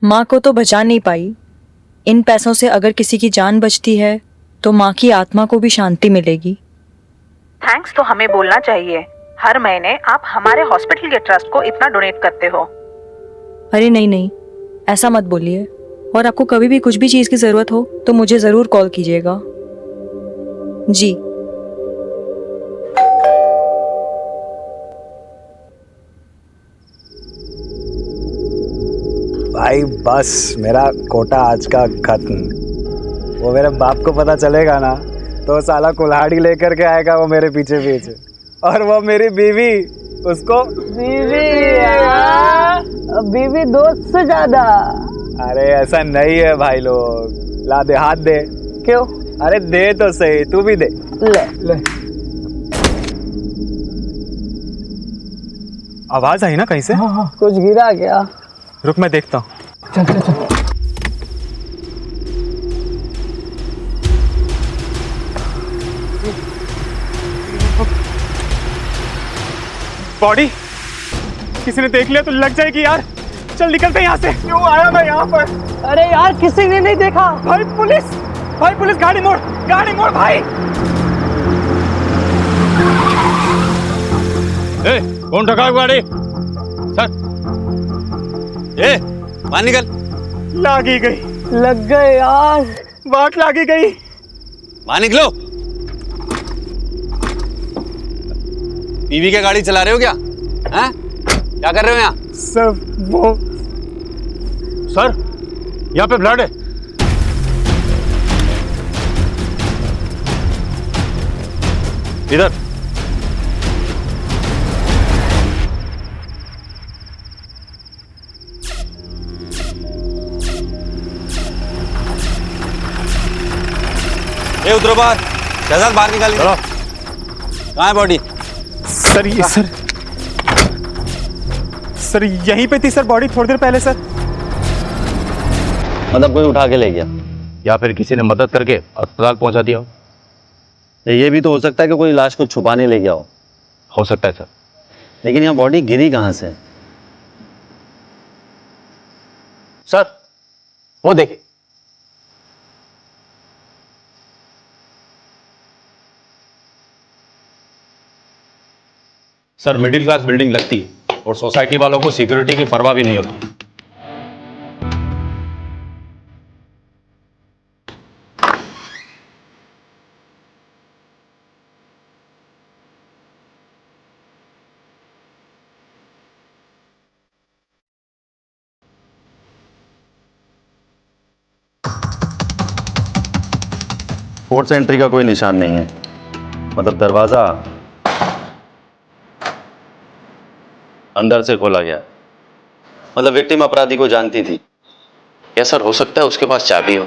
माँ को तो बचा नहीं पाई। इन पैसों से अगर किसी की जान बचती है तो माँ की आत्मा को भी शांति मिलेगी। थैंक्स तो हमें बोलना चाहिए। हर महीने आप हमारे हॉस्पिटल के ट्रस्ट को इतना डोनेट करते हो। अरे नहीं नहीं, ऐसा मत बोलिए। और आपको कभी भी कुछ भी चीज़ की ज़रूरत हो तो मुझे ज़रूर कॉल कीजिएगा। जी। भाई बस मेरा कोटा आज का खत्म। वो मेरे बाप को पता चलेगा ना तो साला कुल्हाड़ी लेकर के आएगा वो मेरे पीछे पीछे। और वो मेरी बीवी, उसको बीवी दोस्त से ज्यादा। अरे ऐसा नहीं है भाई लोग। ला दे, हाथ दे। क्यों? अरे दे तो सही, तू भी दे। ले। आवाज आई ना कहीं से? हाँ, कुछ गिरा क्या? रुक मैं देखता हूँ। चल। बॉडी किसी ने देख लिया तो लग जाएगी यार। चल निकलते हैं यहाँ से। क्यों आया मैं यहाँ पर? अरे यार किसी ने नहीं देखा। भाई पुलिस, गाड़ी मोड़ भाई। ए, कौन ठगा गाड़ी? सर, ए, बाहर निकल। लागी गई। लग गए यार। बात लागी गई। बाहर निकलो। बीवी की गाड़ी चला रहे हो क्या? हैं? क्या कर रहे हो यहाँ? सर वो सर, यहाँ पे ब्लड है। इधर। ए उतरो बाहर। शहजाद बाहर निकालिए। चलो। कहाँ है बॉडी? सर ये सर यहीं पे थी सर बॉडी थोड़ी देर पहले सर। मतलब कोई उठा के ले गया या फिर किसी ने मदद करके अस्पताल पहुंचा दिया हो। ये भी तो हो सकता है कि कोई लाश को छुपाने ले गया हो सकता है सर। लेकिन यहाँ बॉडी गिरी कहाँ से? सर वो देखिए। सर मिडिल क्लास बिल्डिंग लगती है और सोसाइटी वालों को सिक्योरिटी की परवाह भी नहीं होती। फोर्स एंट्री का कोई निशान नहीं है। मतलब दरवाजा अंदर से खोला गया। मतलब विक्टिम अपराधी को जानती थी या सर हो सकता है उसके पास चाबी हो।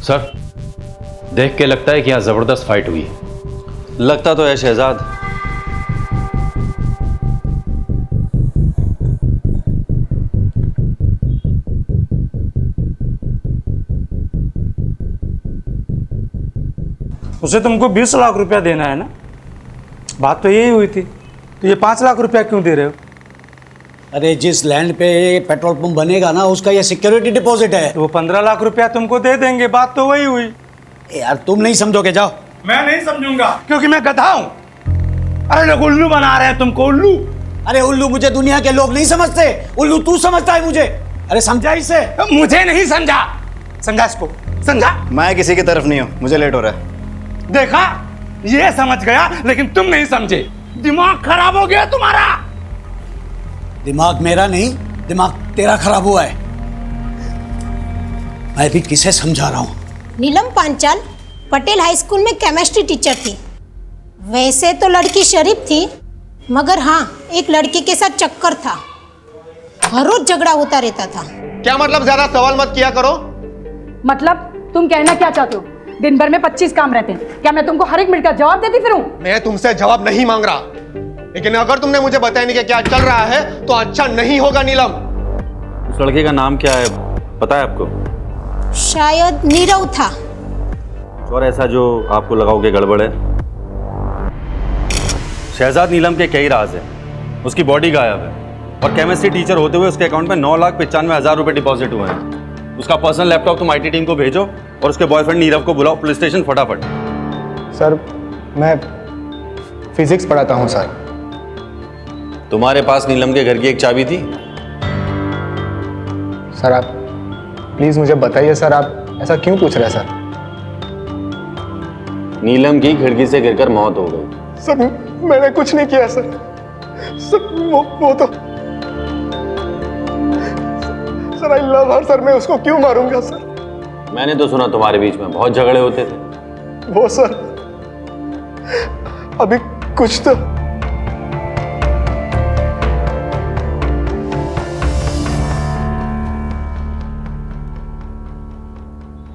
सर देख के लगता है कि यहां जबरदस्त फाइट हुई है। लगता तो है शहजाद। उसे तुमको 20 लाख रुपया देना है ना? बात तो यही हुई थी। तो ये 5 लाख रुपया क्यों दे रहे हो? अरे जिस लैंड पे पेट्रोल पंप बनेगा ना उसका ये सिक्योरिटी डिपॉजिट है। तो वो 15 लाख रुपया तुमको दे देंगे। बात तो वही हुई। यार तुम नहीं समझोगे, जाओ। मैं नहीं समझूंगा क्योंकि मैं गधा हूं। अरे लोग उल्लू बना रहे हैं तुमको, उल्लू। अरे उल्लू मुझे दुनिया के लोग नहीं समझते, उल्लू तू समझता है मुझे। अरे समझा इसे। मुझे नहीं समझा। समझा इसको, समझा। मैं किसी की तरफ नहीं हूँ, मुझे लेट हो रहा है। देखा, ये समझ गया लेकिन तुम नहीं समझे। दिमाग खराब हो गया तुम्हारा। दिमाग मेरा नहीं, दिमाग तेरा खराब हुआ है। मैं भी किसे समझा रहा हूं। नीलम पांचाल पटेल हाई स्कूल में केमिस्ट्री टीचर थी। वैसे तो लड़की शरीफ थी, मगर हाँ एक लड़की के साथ चक्कर था। हर रोज झगड़ा होता रहता था। क्या मतलब? ज्यादा सवाल मत किया करो। मतलब तुम कहना क्या चाहते हो? दिन भर में 25 काम रहते हैं, क्या मैं तुमको हर एक मिनट का जवाब देती फिरूं? मैं तुमसे जवाब नहीं मांग रहा, लेकिन अगर तुमने मुझे बताया नहीं कि क्या चल रहा है तो अच्छा नहीं होगा। नीलम, उस लड़के का नाम क्या है? पता है आपको? शायद नीरव था। और ऐसा जो आपको लगा हो कि गड़बड़ है? शहजाद नीलम के कई राज हैं। उसकी बॉडी गायब है और केमिस्ट्री टीचर होते हुए उसके अकाउंट में 9,95,000 रुपए डिपॉजिट हुए हैं। उसका पर्सनल लैपटॉप तुम आईटी टीम को भेजो और उसके बॉयफ्रेंड नीरव को बुलाओ पुलिस स्टेशन फटाफट। सर मैं फिजिक्स पढ़ाता हूँ सर। तुम्हारे पास नीलम के घर की एक चाबी थी? सर आप प्लीज़ मुझे बताइए सर, आप ऐसा क्यों पूछ रहे हैं सर? नीलम की खिड़की से गिरकर मौत हो गई। सर मैंने कुछ नहीं किया सर। सर वो तो sir I love her sir, मैं उसको क्यों मारूंगा सर? मैंने तो सुना तुम्हारे बीच में बहुत झगड़े होते थे। वो सर अभी कुछ तो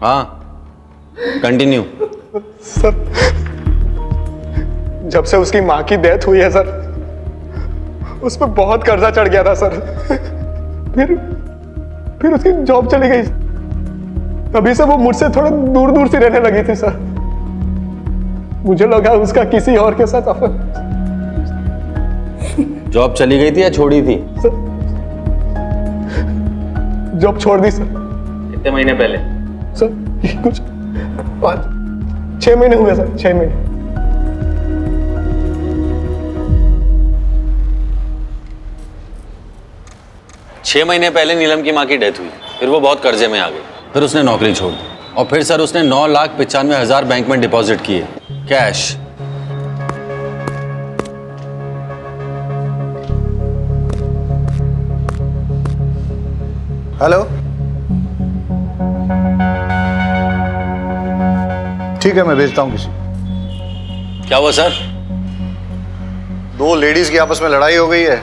हाँ कंटिन्यू। सर जब से उसकी माँ की डेथ हुई है सर, उस पर बहुत कर्जा चढ़ गया था सर। फिर उसकी जॉब चली गई, तभी से वो मुझसे थोड़ा दूर दूर से रहने लगी थी सर। मुझे लगा उसका किसी और के साथ अफेयर। जॉब चली गई थी या छोड़ी थी? सर जॉब छोड़ दी सर। कितने महीने पहले? सर कुछ 6 महीने हुए सर, 6 महीने। छह महीने पहले नीलम की माँ की डेथ हुई, फिर वो बहुत कर्जे में आ गई, फिर उसने नौकरी छोड़ दी और फिर सर उसने 9,95,000 बैंक में डिपॉजिट किए कैश। हेलो, ठीक है मैं भेजता हूँ किसी। क्या हुआ सर? 2 लेडीज की आपस में लड़ाई हो गई है,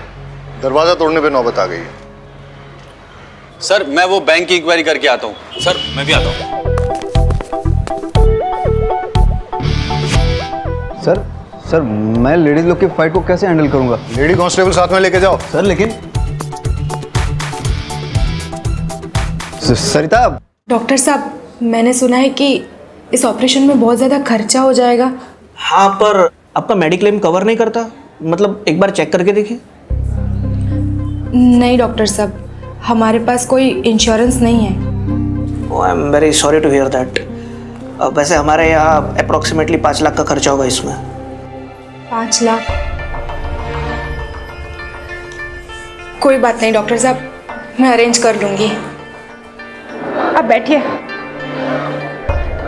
दरवाजा तोड़ने पे नौबत आ गई है। सर मैं वो बैंक की इंक्वायरी करके आता हूँ। सर मैं भी आता हूँ। सर मैं लेडीज लोग की फाइट को कैसे हैंडल करूंगा? लेडी कांस्टेबल साथ में लेके जाओ। सर लेकिन सरिता। डॉक्टर साहब मैंने सुना है कि इस ऑपरेशन में बहुत ज़्यादा खर्चा हो जाएगा। हाँ पर आपका मेडिक्लेम कवर नहीं करता, मतलब एक बार चेक करके देखिए। नहीं डॉक्टर साहब, हमारे पास कोई इंश्योरेंस नहीं है। I am very sorry to hear that. वैसे हमारे यहाँ अप्रोक्सीमेटली 5 लाख का खर्चा होगा इसमें। 5 लाख? कोई बात नहीं डॉक्टर साहब, मैं अरेंज कर लूँगी। अब बैठिए।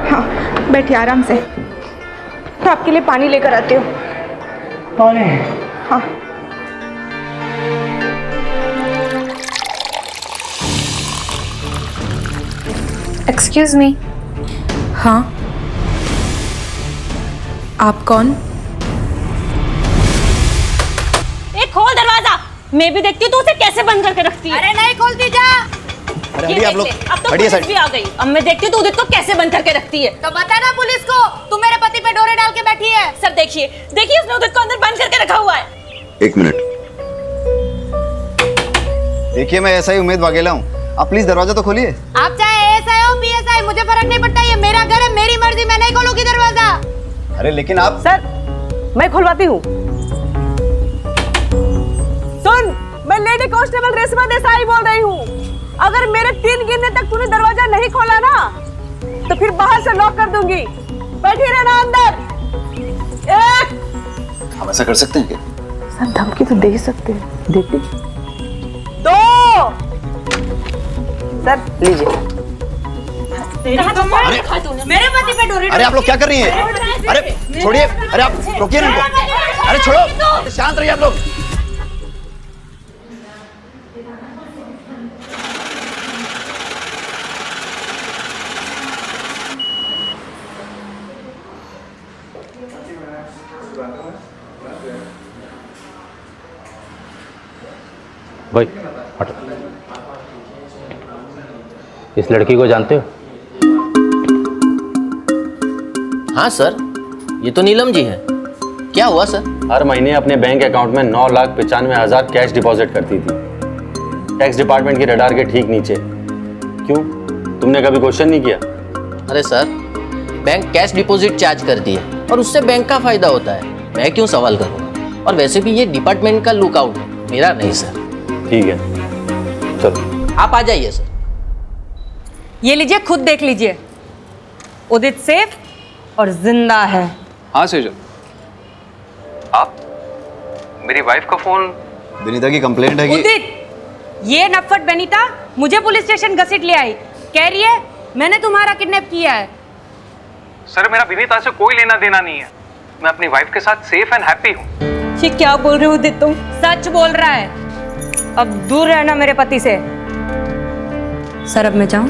हाँ बैठिए आराम से। मैं आपके लिए पानी लेकर आती हूँ। पानी? हाँ। Excuse me. हाँ आप कौन? खोल दरवाजा। मैं भी देखती हूँ तू उसे कैसे बंद करके रखती है। अरे नहीं खोलती जा। अरे आप लोग अब तो पुलिस भी आ गई। अब मैं देखती हूँ तू उदित को कैसे बंद करके रखती है। तो बता ना पुलिस को तू मेरे पति पे डोरे डाल के बैठी है। सर देखिए देखिए उसने उदित को अंदर बंद करके रखा हुआ है। 1 मिनट। देखिए मैं ऐसा ही उम्मीद वाघेला हूँ, आप प्लीज दरवाजा तो खोलिए। आप चाहे एएसआई हो पीएसआई, मुझे फर्क नहीं पड़ता। ये मेरा घर है, मेरी मर्जी, मैं नहीं खोलूंगी दरवाजा। अरे लेकिन आप। सर मैं खुलवाती हूँ। सुन, मैं लेडी कांस्टेबल रेशमा देसाई बोल रही हूँ। अगर मेरे 3 गिनने तक तूने दरवाजा नहीं खोला ना तो फिर बाहर से लॉक कर दूंगी। बैठी रहना अंदर। 1। हम ऐसा कर सकते हैं क्या? सर धमकी तो दे ही सकते हैं, देती। 2। सर लीजिए। मेरे पति पे डोरे। अरे आप लोग क्या कर रही हैं? अरे छोड़िए, अरे आप रोकिए ना इनको। अरे छोड़ो, शांत रहिए आप लोग। भाई हटो। इस लड़की को जानते हो? हाँ सर, ये तो नीलम जी है। क्या हुआ सर? हर महीने अपने बैंक अकाउंट में 9,95,000 कैश डिपॉजिट करती थी, टैक्स डिपार्टमेंट की रडार के ठीक नीचे। क्यों? तुमने कभी क्वेश्चन नहीं किया? अरे sir, bank cash deposit charge करती है और उससे बैंक का फायदा होता है, मैं क्यों सवाल करूँगा? और वैसे भी ये डिपार्टमेंट का लुकआउट है, मेरा नहीं सर। ठीक है, चलो आप आ जाइए सर। ये लीजिए, खुद देख लीजिए, उदित सेफ और जिंदा है। हाँ सेजल, आप मेरी वाइफ का फोन। विनीता की कंप्लेंट है कि उदित, ये नफट बेनीता मुझे पुलिस स्टेशन घसीट ले आई, कह रही है मैंने तुम्हारा किडनैप किया है। सर मेरा विनीता से कोई लेना देना नहीं है, मैं अपनी वाइफ के साथ सेफ एंड हैप्पी हूँ। ये क्या बोल रहे हो उदित तुम? सच बोल रहा है। अब दूर रहना मेरे पति से। सर अब मैं जाऊं?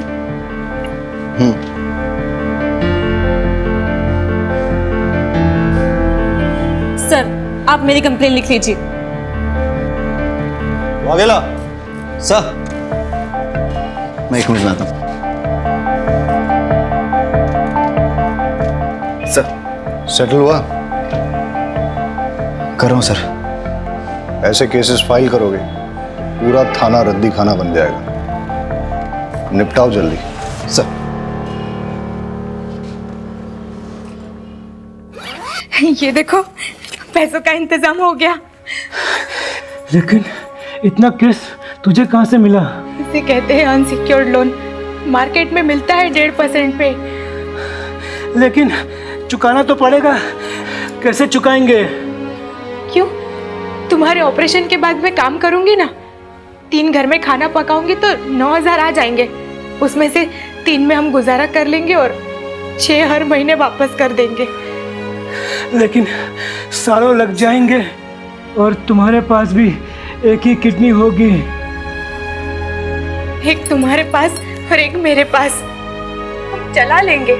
सर आप मेरी कंप्लेन लिख लीजिए। वाघेला सर, मैं 1 मिनट में आता हूँ। सर सेटल हुआ? कर रहा हूँ सर। ऐसे केसेस फाइल करोगे पूरा थाना रद्दी खाना बन जाएगा, निपटाओ जल्दी सर। ये देखो, पैसों का इंतजाम हो गया। लेकिन इतना केस तुझे कहाँ से मिला? इसे कहते हैं अनसिक्योर्ड लोन, मार्केट में मिलता है 1.5% पे। लेकिन चुकाना तो पड़ेगा, कैसे चुकाएंगे? क्यों? तुम्हारे ऑपरेशन के बाद मैं काम करूंगी ना, 3 घर में खाना पकाऊंगी तो 9,000 आ जाएंगे। उसमें से 3 में हम गुजारा कर लेंगे और 6 हर महीने वापस कर देंगे। लेकिन सालों लग जाएंगे और तुम्हारे पास भी एक ही किडनी होगी। एक तुम्हारे पास और एक मेरे पास, हम चला लेंगे।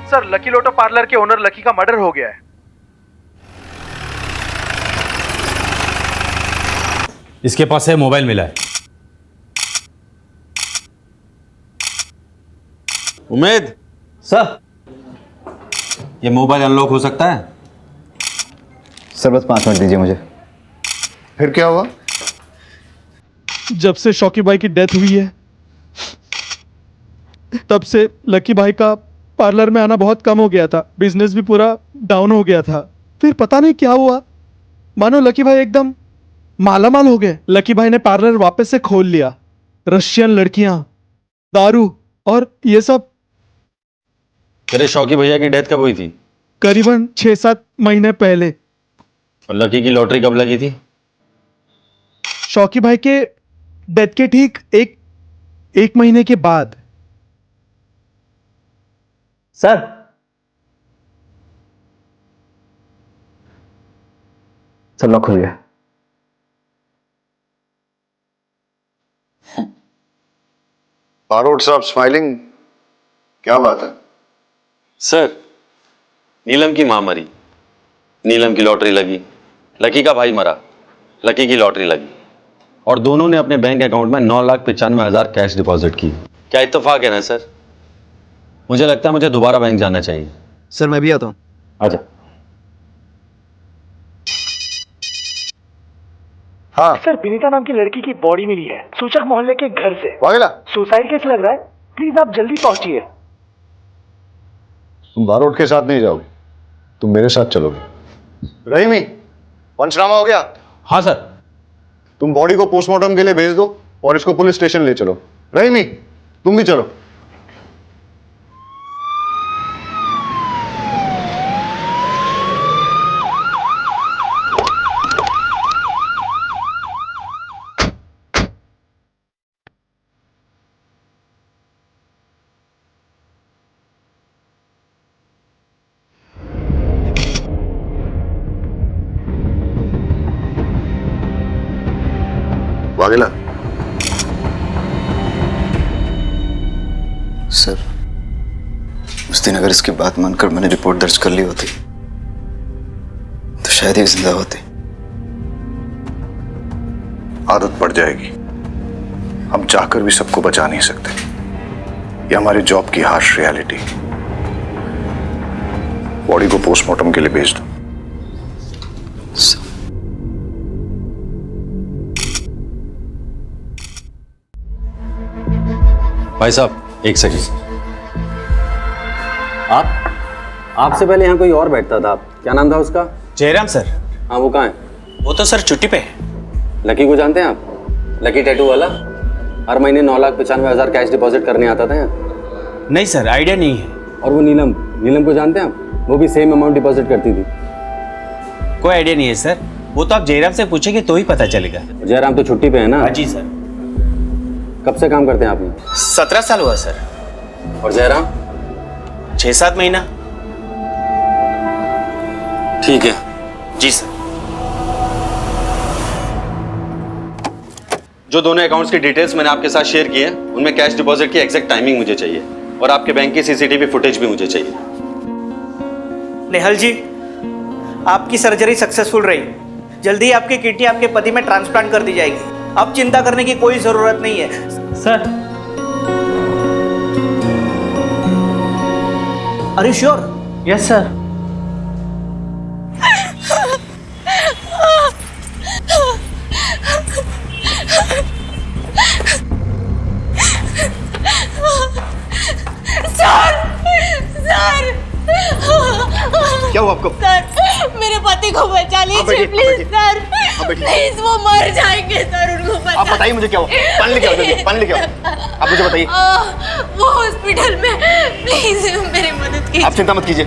सर लकी लोटो पार्लर के ओनर लकी का मर्डर हो गया है। इसके पास से मोबाइल मिला है। उमेद सर, ये मोबाइल अनलॉक हो सकता है? सर बस 5 मिनट दीजिए मुझे। फिर क्या हुआ? जब से शौकी भाई की डेथ हुई है तब से लकी भाई का पार्लर में आना बहुत कम हो गया था, बिजनेस भी पूरा डाउन हो गया था। फिर पता नहीं क्या हुआ, मानो लकी भाई एकदम मालामाल हो गए। लकी भाई ने पार्लर वापस से खोल लिया, रशियन लड़कियां, दारू और ये सब। तेरे शौकी भैया की डेथ कब हुई थी? करीबन 6-7 महीने पहले। और लकी की लॉटरी कब लगी थी? शौकी भाई के डेथ के ठीक एक महीने के बाद। सर लॉक खुल गया। बारोट साहब स्माइलिंग, क्या बात है? सर नीलम की मां मरी, नीलम की लॉटरी लगी, लकी का भाई मरा, लकी की लॉटरी लगी, और दोनों ने अपने बैंक अकाउंट में 9,95,000 कैश डिपॉजिट की। क्या इत्तेफाक है ना सर? मुझे लगता है मुझे दोबारा बैंक जाना चाहिए। सर मैं भी आता हूँ। आजा। हाँ सर, विनीता नाम की लड़की की बॉडी मिली है सूचक मोहल्ले के घर से। वाघेला, सुसाइड केस लग रहा है, प्लीज आप जल्दी पहुंचिए। तुम बारोट के साथ नहीं जाओगे, तुम मेरे साथ चलोगे। रहीमी, पंचनामा हो गया? हाँ सर। तुम बॉडी को पोस्टमार्टम के लिए भेज दो और इसको पुलिस स्टेशन ले चलो। रहीमी तुम भी चलो। वाघेला सर, उस दिन अगर इसकी बात मानकर मैंने रिपोर्ट दर्ज कर ली होती तो शायद ही जिंदा होती। आदत पड़ जाएगी, हम चाहकर भी सबको बचा नहीं सकते, ये हमारी जॉब की हार्श रियलिटी। बॉडी को पोस्टमार्टम के लिए भेज दो। भाई साहब एक सेकंड। आपसे पहले यहाँ कोई और बैठता था, क्या नाम था उसका? जयराम सर। हाँ, वो कहाँ है? वो तो सर छुट्टी पे है। लकी को जानते हैं आप? लकी टैटू वाला, हर महीने 9,95,000 कैश डिपॉजिट करने आता था यहाँ। नहीं सर, आइडिया नहीं है। और वो नीलम को जानते हैं आप? वो भी सेम अमाउंट डिपॉजिट करती थी। कोई आइडिया नहीं है सर, वो तो आप जयराम से पूछेंगे तो ही पता चलेगा। जयराम तो छुट्टी पे है ना? हाँ जी सर। कब से काम करते हैं आप? 17 साल हुआ सर। और जयराम? 6-7 महीना। ठीक है जी सर। जो दोनों अकाउंट्स की डिटेल्स मैंने आपके साथ शेयर की है, उनमें कैश डिपॉजिट की एग्जैक्ट टाइमिंग मुझे चाहिए और आपके बैंक की सीसीटीवी फुटेज भी मुझे चाहिए। नेहल जी, आपकी सर्जरी सक्सेसफुल रही। जल्दी ही आपकी किडनी आपके पति में ट्रांसप्लांट कर दी जाएगी। अब चिंता करने की कोई जरूरत नहीं है sir. Are you sure? Yes sir. क्या हुआ आपको? सर, मेरे पति को बचा लीजिए प्लीज सर। प्लीज, वो मर जाएंगे सर, उनको बचा। आप बताइए मुझे क्या हुआ? पानी लेके आओ जल्दी, पानी लेके आओ। आप मुझे बताइए। वो हॉस्पिटल में, प्लीज मेरी मदद कीजिए। आप चिंता मत कीजिए।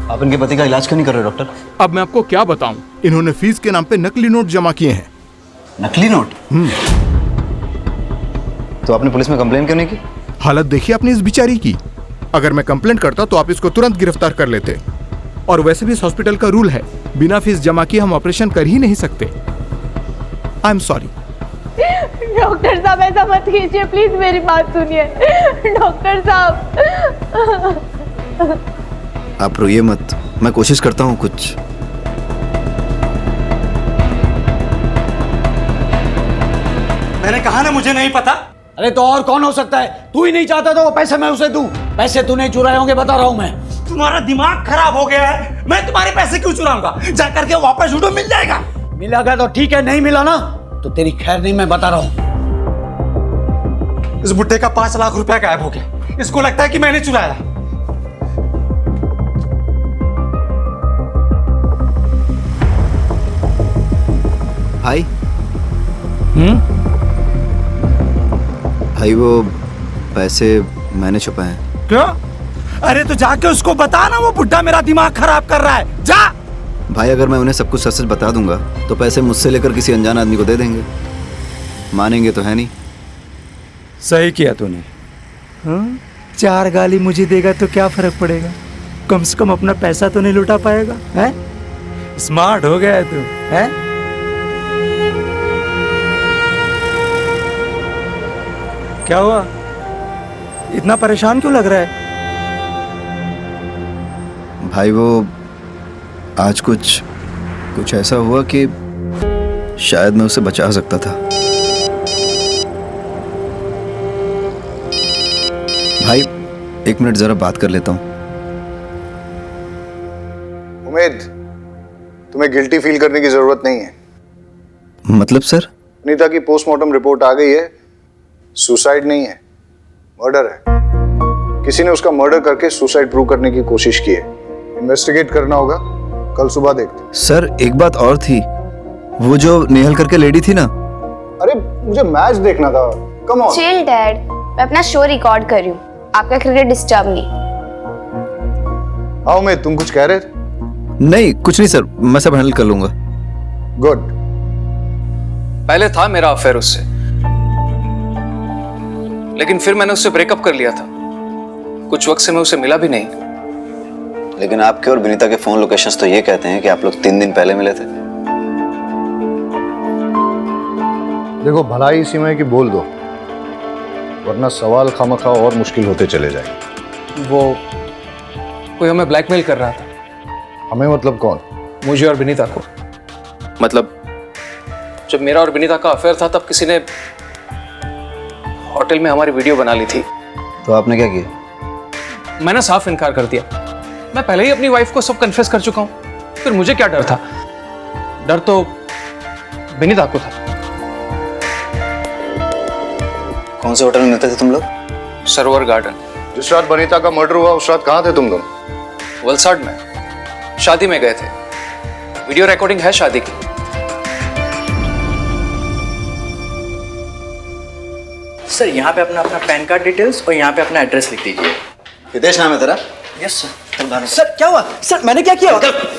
आप इनके पति का इलाज क्यों नहीं कर रहे डॉक्टर? अब मैं आपको क्या बताऊं, इन्होंने फीस के नाम पे नकली नोट जमा किए हैं। नकली नोट? तो आपने पुलिस में कंप्लेन क्यों नहीं की? हालत देखिए आपने इस बिचारी की। अगर मैं कंप्लेंट करता तो आप इसको तुरंत गिरफ्तार कर लेते। और वैसे भी इस हॉस्पिटल का रूल है, बिना फीस जमा किए हम ऑपरेशन कर ही नहीं सकते। I am sorry. डॉक्टर साहब, ऐसा मत कीजिए प्लीज, मेरी बात सुनिए डॉक्टर साहब। आप रोइए मत, मैं कोशिश करता हूँ कुछ। मैंने कहा ना मुझे नहीं पता। अरे तो और कौन हो सकता है? तू ही नहीं चाहता तो वो पैसे मैं उसे दूं? पैसे तूने चुराए होंगे, बता रहा हूं मैं। तुम्हारा दिमाग खराब हो गया है। मैं तुम्हारे पैसे क्यों चुराऊंगा? जा करके वापस उठो, मिल जाएगा। मिलेगा तो ठीक है, नहीं मिला ना तो तेरी खैर नहीं, मैं बता रहा हूं। इस बुड्ढे का 5 लाख रुपया गायब हो गया। इसको लगता है कि मैंने चुराया। भाई भाई, वो पैसे मैंने छुपाए हैं। क्यों? अरे तो जाके उसको बता ना, वो बुड्ढा मेरा दिमाग खराब कर रहा है। जा। भाई, अगर मैं उन्हें सब कुछ सच सच बता दूंगा तो पैसे मुझसे लेकर किसी अनजान आदमी को दे देंगे। मानेंगे तो है नहीं। सही किया तूने। 4 गाली मुझे देगा तो क्या फर्क पड़ेगा? कम से कम अपना पैसा तो नहीं लुटा पाएगा। है? स्मार्ट हो गया है तू, है? क्या हुआ? इतना परेशान क्यों लग रहा है? भाई, वो आज कुछ ऐसा हुआ कि शायद मैं उसे बचा सकता था। भाई, 1 मिनट जरा बात कर लेता हूँ। उम्मीद, तुम्हें गिल्टी फील करने की जरूरत नहीं है। मतलब सर? अनीता की पोस्टमार्टम रिपोर्ट आ गई है। सुसाइड नहीं है, मर्डर है। किसी ने उसका मर्डर करके सुसाइड प्रूव करने की कोशिश की है। इन्वेस्टिगेट करना होगा, कल सुबह देखते। सर, एक बात और थी, वो जो नेहल करके लेडी थी ना। अरे मुझे मैच देखना था। Come on. चिल डैड, मैं अपना शो रिकॉर्ड कर रही हूँ, आपका क्रिकेट डिस्टर्ब नहीं। हाँ उमेद, तुम कुछ कह रहे थे? नहीं, कुछ नहीं सर, मैं सब हैंडल कर लूंगा। गुड। पहले था मेरा अफेयर उससे, लेकिन फिर मैंने उससे ब्रेकअप कर लिया था। कुछ वक्त से मैं उसे मिला भी नहीं। लेकिन आपके और विनीता के फोन लोकेशंस तो ये कहते हैं कि आप लोग 3 दिन पहले मिले थे। देखो, भलाई इसी में की बोल दो, वरना सवाल खामखा और मुश्किल होते चले जाएंगे। वो कोई हमें ब्लैकमेल कर रहा था। हमें मतलब कौन? मुझे और विनीता को। मतलब जब मेरा और विनीता का अफेयर था तब किसी ने होटल में हमारी वीडियो बना ली थी। तो आपने क्या किया? मैंने साफ इनकार कर दिया। मैं पहले ही अपनी वाइफ को सब कन्फेस कर चुका हूँ, फिर मुझे क्या डर था। डर तो विनीता को था। कौन से होटल में मिलते थे तुम लोग? सरोवर गार्डन। जिस रात बनीता का मर्डर हुआ उस रात कहाँ थे तुम दोनों? वलसाड में शादी में गए थे। वीडियो रिकॉर्डिंग है शादी की। सर यहाँ पे अपना पैन कार्ड डिटेल्स और यहाँ पे अपना एड्रेस लिख दीजिए। हितेश नाम है तेरा? Yes sir. सर क्या हुआ? सर मैंने क्या किया?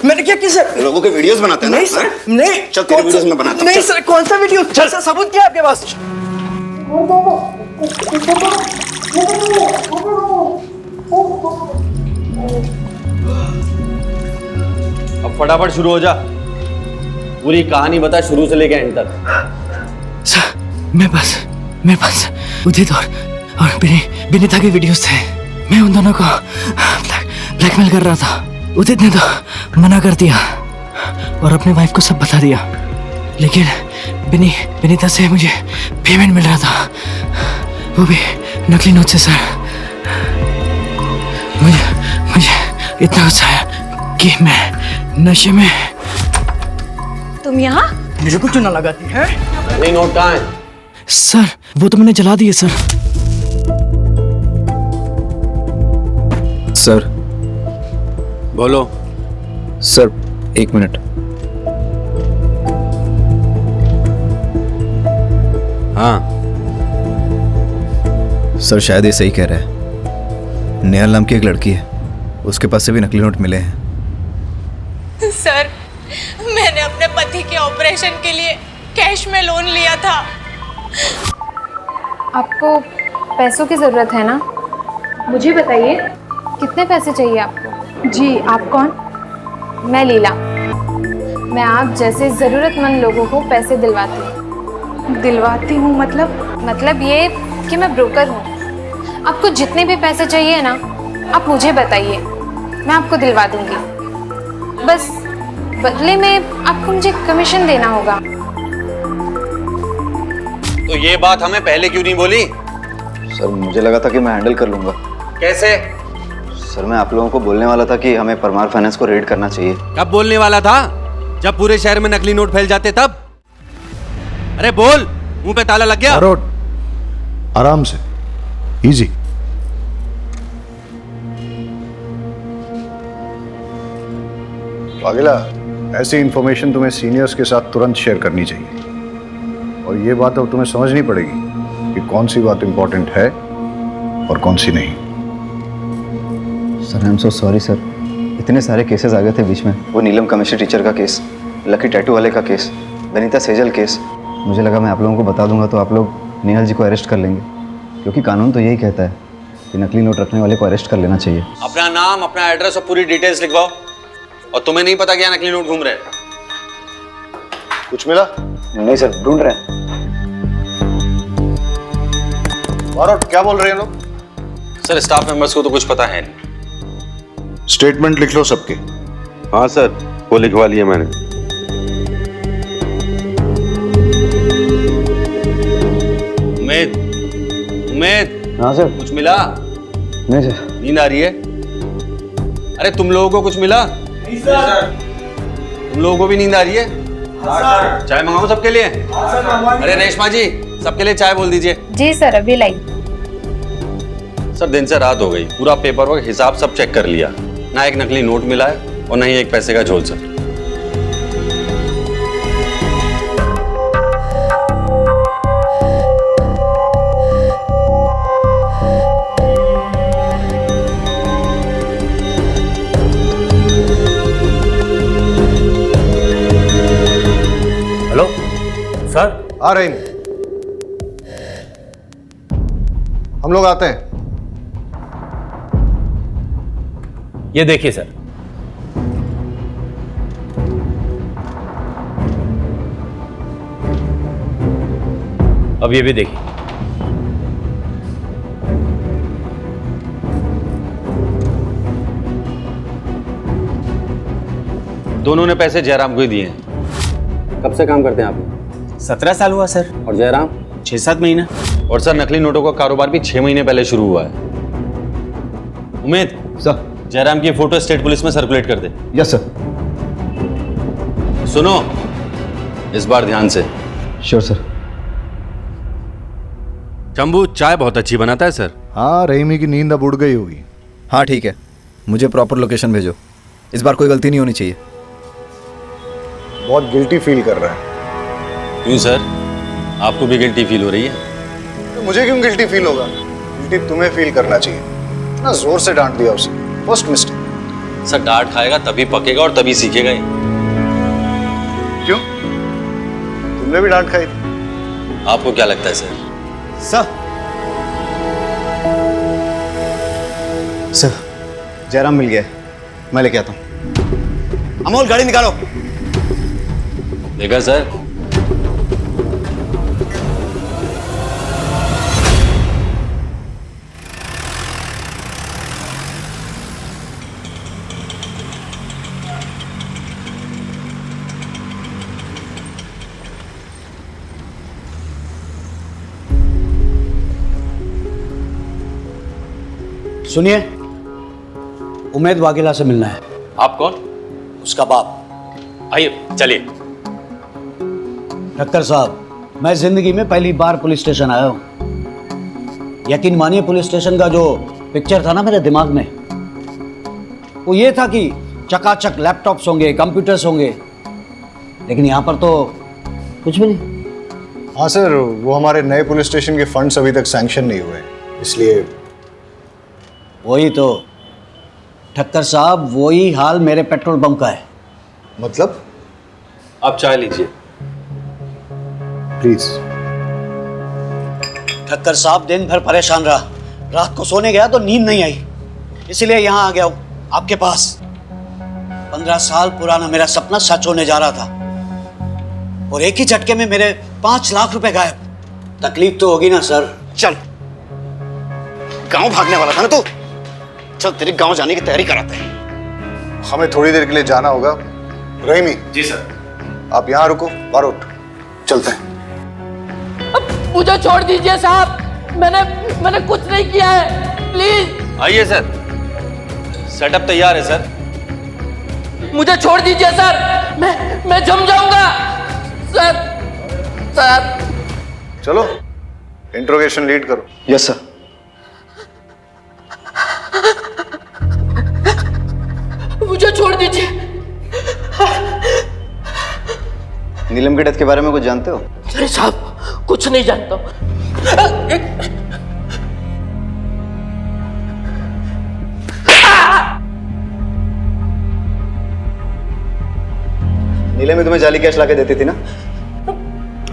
मैंने क्या किया सर? लोगों के वीडियोस बनाते हैं ना? नहीं सर, नहीं। चल तेरे वीडियोस में बनाता हूं। नहीं सर, कौन सा वीडियो? सर सबूत क्या है आपके पास? अब फटाफट शुरू हो जा, पूरी कहानी बता शुरू से लेकर एंड तक। सर मेरे पास उदित और विनीता के वीडियोस थे। मैं उन दोनों को ब्लैकमेल कर रहा था। उदित ने तो मना कर दिया और अपने वाइफ को सब बता दिया, लेकिन विनीता से मुझे पेमेंट मिल रहा था, वो भी नकली नोट से। सर मुझे इतना गुस्सा आया कि मैं नशे में। तुम यहाँ? मुझे कुछ ना लगाती है। नकली नोट कहाँ है? सर वो तो मैंने जला दिए सर। सर बोलो। Sir 1 minute. हाँ सर शायद ये सही कह रहा है। नेहल नाम की एक लड़की है, उसके पास से भी नकली नोट मिले हैं। सर मैंने अपने पति के ऑपरेशन के लिए कैश में लोन लिया था। आपको पैसों की ज़रूरत है ना? मुझे बताइए। कितने पैसे चाहिए आपको? जी आप कौन? मैं लीला। मैं आप जैसे ज़रूरतमंद लोगों को पैसे दिलवाती हूँ। दिलवाती हूँ मतलब ये कि मैं ब्रोकर हूँ। आपको जितने भी पैसे चाहिए ना, आप मुझे बताइए, मैं आपको दिलवा दूँगी। बस बदले में आपको मुझे कमीशन देना होगा। तो ये बात हमें पहले क्यों नहीं बोली? सर मुझे लगा था कि मैं हैंडल कर लूंगा। कैसे? सर मैं आप लोगों को बोलने वाला था कि हमें परमार फाइनेंस को रेड करना चाहिए। कब बोलने वाला था? जब पूरे शहर में नकली नोट फैल जाते तब। अरे बोल, मुंह पे ताला लग गया। आराम से, इजी। वागिला, ऐसी इंफॉर्मेशन तुम्हें सीनियर्स के साथ तुरंत शेयर करनी चाहिए, और ये बात अब तुम्हें समझनी पड़ेगी कि कौन सी बात इंपॉर्टेंट है और कौन सी नहीं। Sir I am so sorry sir, इतने सारे केसेस आ गए थे बीच में। वो नीलम केमिस्ट्री टीचर का केस, लकी टैटू वाले का केस, बनीता सेजल केस। मुझे लगा मैं आप लोगों को बता दूंगा तो आप लोग नेहल जी को अरेस्ट कर लेंगे, क्योंकि कानून तो यही कहता है कि नकली नोट रखने वाले को अरेस्ट कर लेना चाहिए। अपना नाम, अपना एड्रेस और पूरी डिटेल्स लिखवाओ। और तुम्हें नहीं पता क्या नकली नोट घूम रहे हैं? कुछ मिला? नहीं सर, ढूंढ रहे हैं। बारोट, क्या बोल रहे हैं लोग? सर स्टाफ मेंबर्स को तो कुछ पता है नहीं। स्टेटमेंट लिख लो सबके। हाँ सर, वो लिखवा लिया मैंने। उमेद। हाँ सर। कुछ मिला? नहीं सर। नींद आ रही है? अरे तुम लोगों को कुछ मिला? नहीं सर। तुम लोगों को भी नींद आ रही है? हाँ सर। चाय मंगाऊं सबके लिए? हाँ सर। अरे रेशमा जी, सबके लिए चाय बोल दीजिए। जी सर, अभी लाई। सर दिन से रात हो गई, पूरा पेपर वर्क हिसाब सब चेक कर लिया, ना एक नकली नोट मिला है और ना ही एक पैसे का झोल। Sir hello sir. आ रहे हैं, हम लोग आते हैं। ये देखिए सर। अब ये भी देखिए। दोनों ने पैसे जयराम को ही दिए हैं। कब से काम करते हैं आप? 17 साल हुआ सर। और जयराम? 6-7 महीना। और सर नकली नोटों का कारोबार भी 6 महीने पहले शुरू हुआ है। उमेद सर, जयराम की फोटो स्टेट पुलिस में सर्कुलेट कर दे। Yes sir. सुनो, इस बार ध्यान से। Sure sir. शंभू चाय बहुत अच्छी बनाता है सर। हाँ, रहीमी की नींद अब उड़ गई होगी। हाँ ठीक है, मुझे प्रॉपर लोकेशन भेजो, इस बार कोई गलती नहीं होनी चाहिए। बहुत गिल्टी फील कर रहा है। क्यों सर, आपको भी गिल्टी फील हो रही है? तो मुझे क्यों गिल्टी फील होगा? गिल्टी तुम्हें फील करना चाहिए। इतना जोर से डांट दिया उसे, फर्स्ट मिस्टेक। सर डांट खाएगा तभी पकेगा और तभी सीखेगा ही। क्यों, तुमने भी डांट खाई थी? आपको क्या लगता है सर? सर जयराम मिल गया है, मैं लेके आता हूँ। अमोल गाड़ी निकालो। देखा सर, सुनिए, उमेद वाघेला से मिलना है। आप कौन? उसका बाप। आइए चलिए। डॉक्टर साहब, मैं जिंदगी में पहली बार पुलिस स्टेशन आया हूँ। यकीन मानिए, पुलिस स्टेशन का जो पिक्चर था ना मेरे दिमाग में, वो ये था कि चकाचक लैपटॉप्स होंगे, कंप्यूटर्स होंगे, लेकिन यहाँ पर तो कुछ भी नहीं। हाँ सर, वो हमारे नए पुलिस स्टेशन के फंड्स अभी तक सैंक्शन नहीं हुए, इसलिए। वही तो ठक्कर साहब, वही हाल मेरे पेट्रोल पंप का है। मतलब? आप चाय लीजिए प्लीज। ठक्कर साहब, दिन भर परेशान रहा, रात को सोने गया तो नींद नहीं आई, इसलिए यहाँ आ गया हूँ आपके पास। 15 साल पुराना मेरा सपना सच होने जा रहा था, और एक ही झटके में मेरे 5 लाख रुपए गायब। तकलीफ तो होगी ना सर। चल, गांव भागने वाला था ना तू, चल तेरे गांव जाने की तैयारी कराते हैं। हमें थोड़ी देर के लिए जाना होगा। रहीमी। जी सर। आप यहाँ रुको, बारूद चलते हैं। मुझे छोड़ दीजिए साहब, मैंने कुछ नहीं किया है, प्लीज। आइए सर, सेटअप तैयार है सर। मुझे छोड़ दीजिए सर, मैं जम जाऊंगा सर। चलो, इंट्रोगेशन लीड करो। Yes sir. मुझे छोड़ दीजिए। नीलम के डेथ के बारे में कुछ जानते हो? नहीं साहब, कुछ नहीं जानता। नीलम में तुम्हें जाली कैश लाके देती थी ना,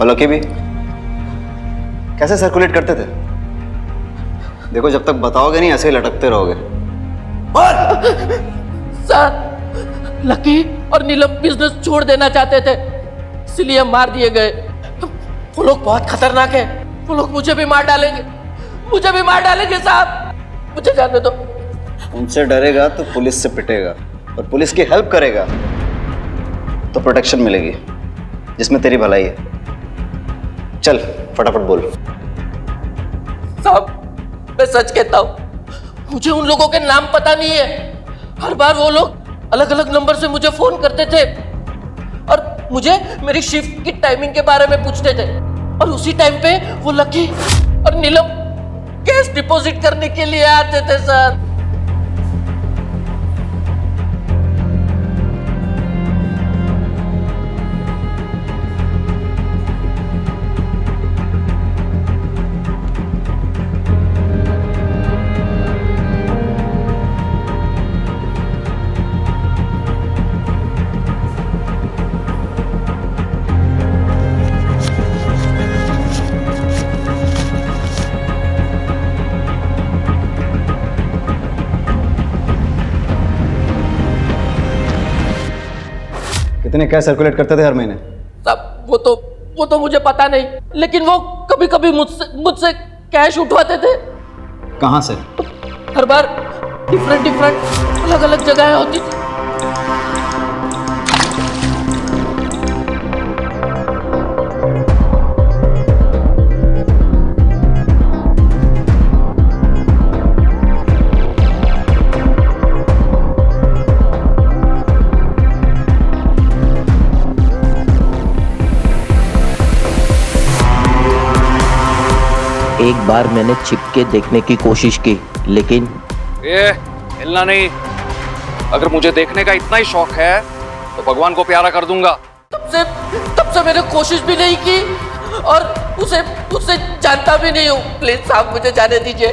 और लकी भी। कैसे सर्कुलेट करते थे? देखो, जब तक बताओगे नहीं, ऐसे ही लटकते रहोगे। सर, लकी और नीलम बिजनेस छोड़ देना चाहते थे, इसलिए मार दिए गए। वो लोग बहुत खतरनाक है, वो लोग मुझे भी मार डालेंगे साहब, मुझे जाने दो। उनसे डरेगा तो पुलिस से पिटेगा, और पुलिस की हेल्प करेगा तो प्रोटेक्शन मिलेगी, जिसमें तेरी भलाई है। चल फटाफट बोल। साहब, मैं सच कहता हूँ, मुझे उन लोगों के नाम पता नहीं है। हर बार वो लोग अलग अलग नंबर से मुझे फोन करते थे और मुझे मेरी शिफ्ट की टाइमिंग के बारे में पूछते थे, और उसी टाइम पे वो लकी और नीलम कैश डिपॉजिट करने के लिए आते थे सर। कितने कैश सर्कुलेट करते थे हर महीने? साहब, वो तो मुझे पता नहीं, लेकिन वो कभी कभी मुझसे कैश उठवाते थे। कहाँ से? हर बार डिफरेंट अलग अलग जगह होती थी। एक बार मैंने छिपके देखने की कोशिश की, लेकिन हिलना नहीं। अगर मुझे देखने का इतना ही शौक है तो भगवान को प्यारा कर दूंगा। तब से मैंने कोशिश भी नहीं की और उसे जानता भी नहीं हूँ। प्लीज साहब मुझे जाने दीजिए,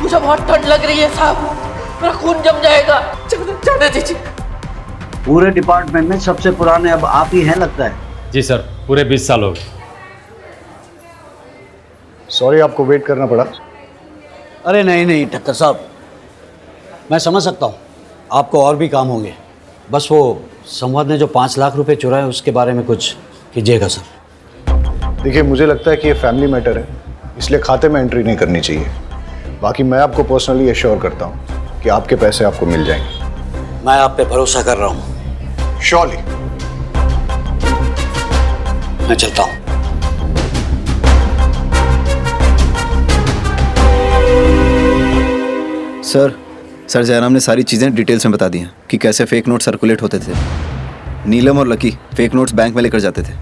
मुझे बहुत ठंड लग रही है साहब, मेरा खून जम जाएगा, जाने दीजिए। पूरे डिपार्टमेंट में सबसे पुराने अब आप ही हैं लगता है। जी सर, पूरे 20 साल हो गए। सॉरी आपको वेट करना पड़ा। अरे नहीं ठक्कर साहब, मैं समझ सकता हूँ आपको और भी काम होंगे। बस वो संवाद ने जो 5 लाख रुपए चुराए उसके बारे में कुछ कीजिएगा सर। देखिए मुझे लगता है कि ये फैमिली मैटर है, इसलिए खाते में एंट्री नहीं करनी चाहिए। बाकी मैं आपको पर्सनली एश्योर करता हूँ कि आपके पैसे आपको मिल जाएंगे। मैं आप पे भरोसा कर रहा हूँ। श्योरली। मैं चलता हूँ। सर जयराम ने सारी चीज़ें डिटेल्स में बता दी हैं कि कैसे फेक नोट सर्कुलेट होते थे। नीलम और लकी फेक नोट्स बैंक में लेकर जाते थे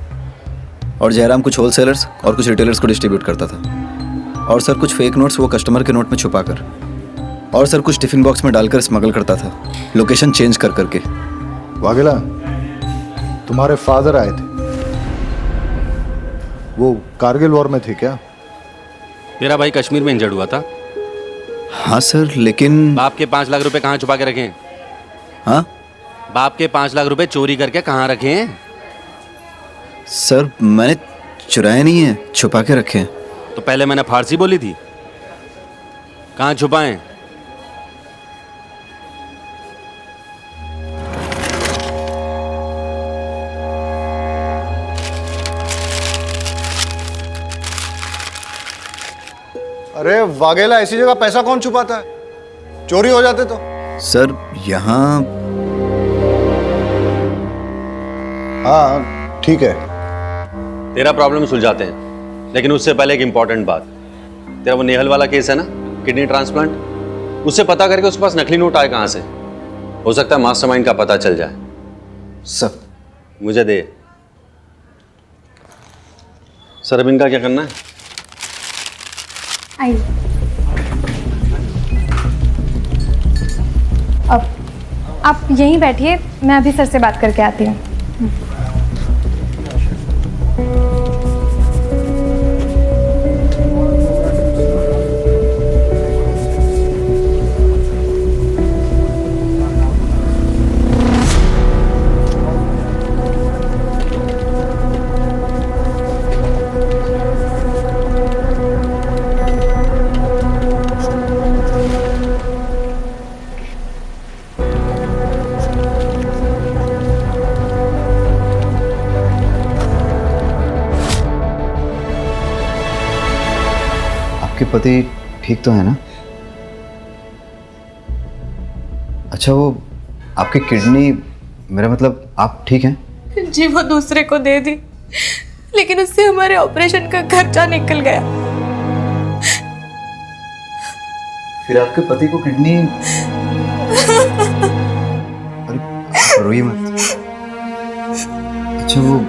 और जयराम कुछ होलसेलर्स और कुछ रिटेलर्स को डिस्ट्रीब्यूट करता था। और सर कुछ फेक नोट्स वो कस्टमर के नोट में छुपाकर, और सर कुछ टिफिन बॉक्स में डालकर स्मगल करता था, लोकेशन चेंज कर करके। वाघेला, तुम्हारे फादर आए थे, वो कारगिल वॉर में थे क्या? मेरा भाई कश्मीर में इंजर्ड हुआ था। हाँ सर, लेकिन बाप के 5 लाख रुपए कहाँ छुपा के रखे हैं? हाँ, बाप के 5 लाख रुपए चोरी करके कहाँ रखे हैं? सर मैंने चुराए नहीं है, छुपा के रखे हैं। तो पहले मैंने फारसी बोली थी, कहाँ छुपाएं? अरे वाघेला, ऐसी जगह पैसा कौन छुपाता है? चोरी हो जाते तो। सर यहाँ हाँ ठीक है, तेरा प्रॉब्लम सुलझाते हैं, लेकिन उससे पहले एक इंपॉर्टेंट बात। तेरा वो नेहल वाला केस है ना, किडनी ट्रांसप्लांट, उससे पता करके उसके पास नकली नोट आए कहाँ से। हो सकता है मास्टरमाइंड का पता चल जाए। सर मुझे दे। सर अब इनका क्या करना है? आइए। अब आप यहीं बैठिए, मैं अभी सर से बात करके आती हूँ। आपके पति ठीक तो है ना? अच्छा, वो आपकी किडनी, मेरा मतलब आप ठीक हैं? जी वो दूसरे को दे दी, लेकिन उससे हमारे ऑपरेशन का खर्चा निकल गया। फिर आपके पति को किडनी, अरे रोइए मत। अच्छा, वो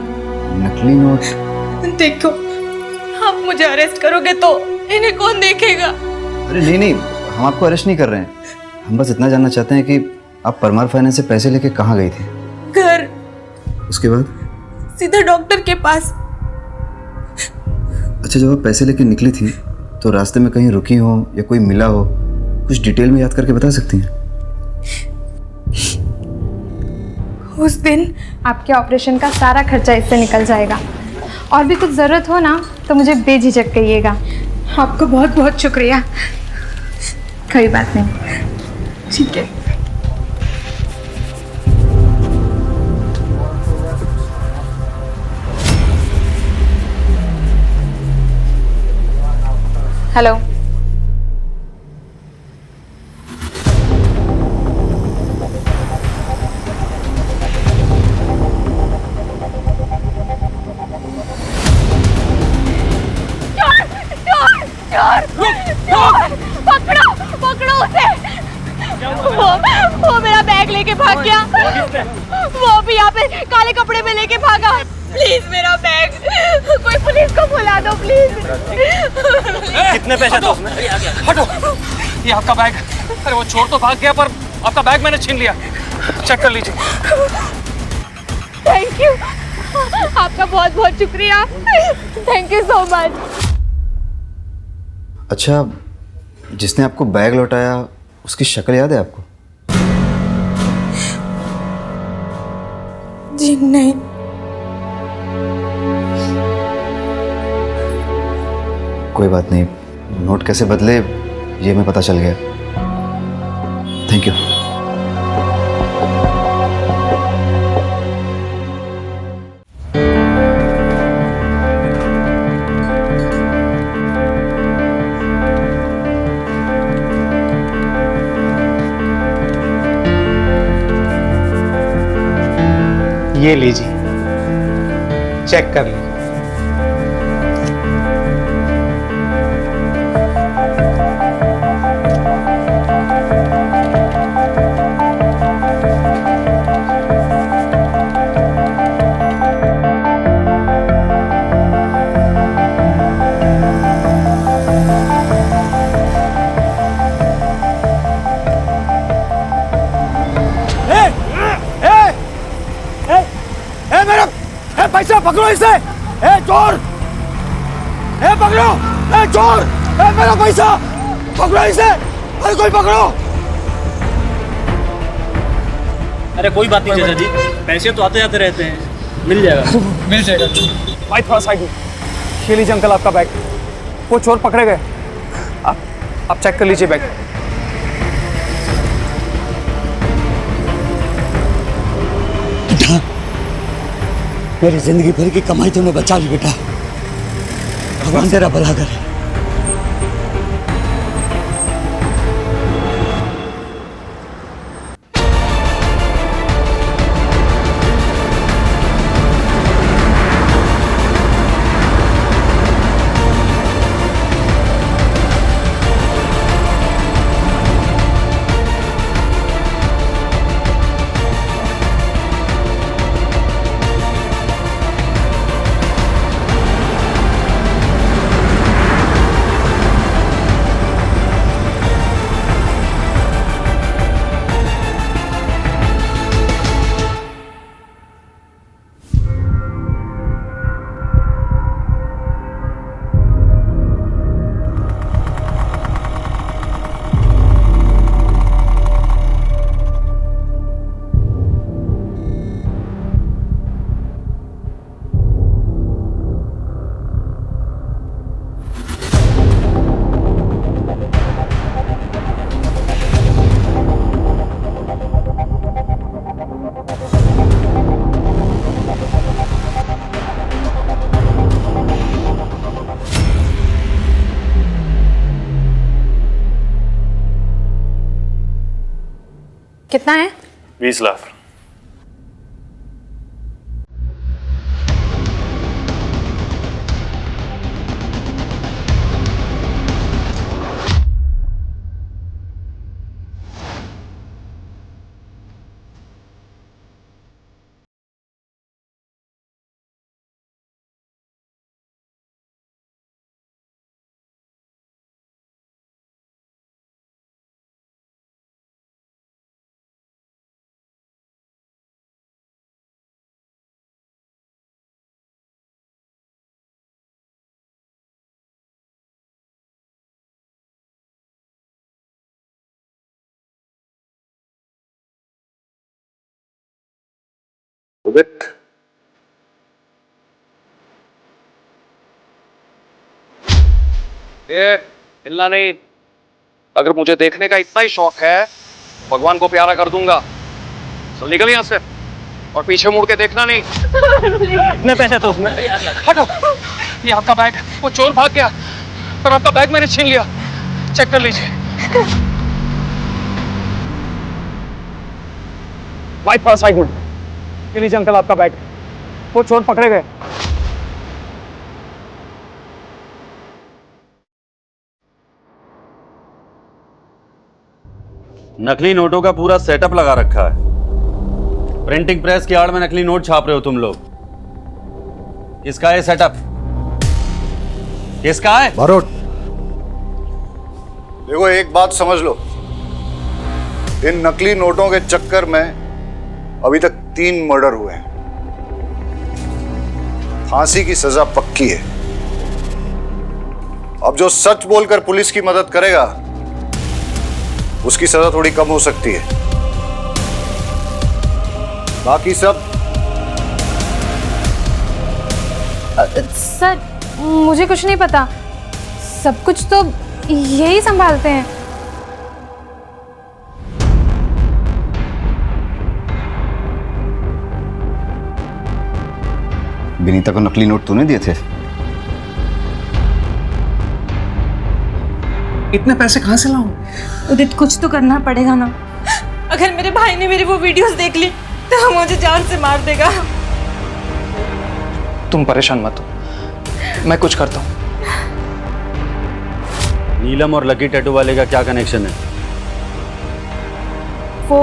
नकली नोट। देखो, आप मुझे अरेस्ट करोगे तो इन्हें कौन देखेगा? अरे नहीं, हम आपको अरेस्ट नहीं कर रहे हैं। हम बस इतना जानना चाहते हैं कि आप परमार फाइनेंस से पैसे लेके कहाँ गई थी? घर। उसके बाद? सीधा डॉक्टर के पास। अच्छा, जब आप पैसे लेके निकली थी तो रास्ते में कहीं रुकी हो या कोई मिला हो, कुछ डिटेल में याद करके बता सकती हैं? उस दिन आपके ऑपरेशन का सारा खर्चा इससे निकल जाएगा। और भी कुछ ज़रूरत हो ना तो मुझे बेझिझक कहिएगा। आपका बहुत बहुत शुक्रिया। कोई बात नहीं। ठीक है। हेलो। पकड़ो पकड़ो उसे। वो मेरा बैग लेके भाग गया। वो भी यहाँ पे काले कपड़े में लेके भागा। प्लीज मेरा बैग, कोई पुलिस को बुला दो प्लीज। कितने पैसे दो? हटो, ये आपका बैग। अरे वो चोर तो भाग गया पर आपका बैग मैंने छीन लिया। चेक कर लीजिए। थैंक यू, आपका बहुत बहुत शुक्रिया। Thank you so much. अच्छा, जिसने आपको बैग लौटाया उसकी शक्ल याद है आपको? जी नहीं। कोई बात नहीं, नोट कैसे बदले ये हमें पता चल गया। Thank you. ये लीजिए, चेक कर लीजिए। पैसा पकड़ो इसे। ए चोर, ए पकड़ो, ए चोर, ए मेरा पैसा पकड़ो इसे। अरे कोई पकड़ो। अरे कोई बात नहीं चाचा जी, पैसे तो आते जाते रहते हैं, मिल जाएगा। मिल जाएगा। भाई थोड़ा साइड में। ये लीजिए अंकल आपका बैग। वो चोर पकड़े गए। आप चेक कर लीजिए बैग। मेरी जिंदगी भर की कमाई तूने बचा ली बेटा। भगवान तेरा भला करे। कितना है? 20 लाख। उदित, ये हिलना नहीं। अगर मुझे देखने का इतना ही शौक है, भगवान को प्यारा कर दूंगा। चल निकल यहाँ से और पीछे मुड़ के देखना नहीं। कितने पैसे तो उसमें? हटो, ये आपका बैग। वो चोर भाग गया पर आपका बैग मैंने छीन लिया। चेक कर लीजिए। भाई थोड़ा साइड में। ये लीजिए अंकल आपका बैग। वो चोर पकड़े गए। नकली नोटों का पूरा सेटअप लगा रखा है। प्रिंटिंग प्रेस की आड़ में नकली नोट छाप रहे हो तुम लोग। किसका है सेटअप? किसका है? बारोट, देखो एक बात समझ लो, इन नकली नोटों के चक्कर में अभी तक 3 मर्डर हुए हैं। फांसी की सजा पक्की है। अब जो सच बोलकर पुलिस की मदद करेगा उसकी सजा थोड़ी कम हो सकती है। बाकी सब सर मुझे कुछ नहीं पता, सब कुछ तो यही संभालते हैं। विनीता को नकली नोट तूने दिए थे? इतने पैसे कहाँ से लाऊं? उदित कुछ तो करना पड़ेगा ना। अगर मेरे भाई ने मेरी वो वीडियोस देख ली तो वो मुझे जान से मार देगा। तुम परेशान मत हो, मैं कुछ करता हूँ। नीलम और लकी टैटू वाले का क्या कनेक्शन है? वो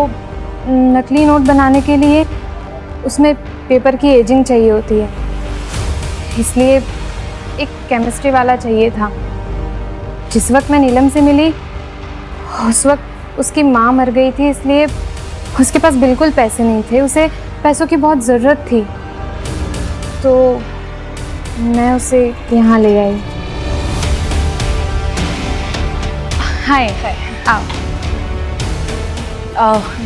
नकली नोट बनाने के लिए उसमें पेपर की एजिंग चाहिए होती है, इसलिए एक केमिस्ट्री वाला चाहिए था। जिस वक्त मैं नीलम से मिली उस वक्त उसकी माँ मर गई थी, इसलिए उसके पास बिल्कुल पैसे नहीं थे, उसे पैसों की बहुत ज़रूरत थी, तो मैं उसे यहाँ ले आई। हाय आओ।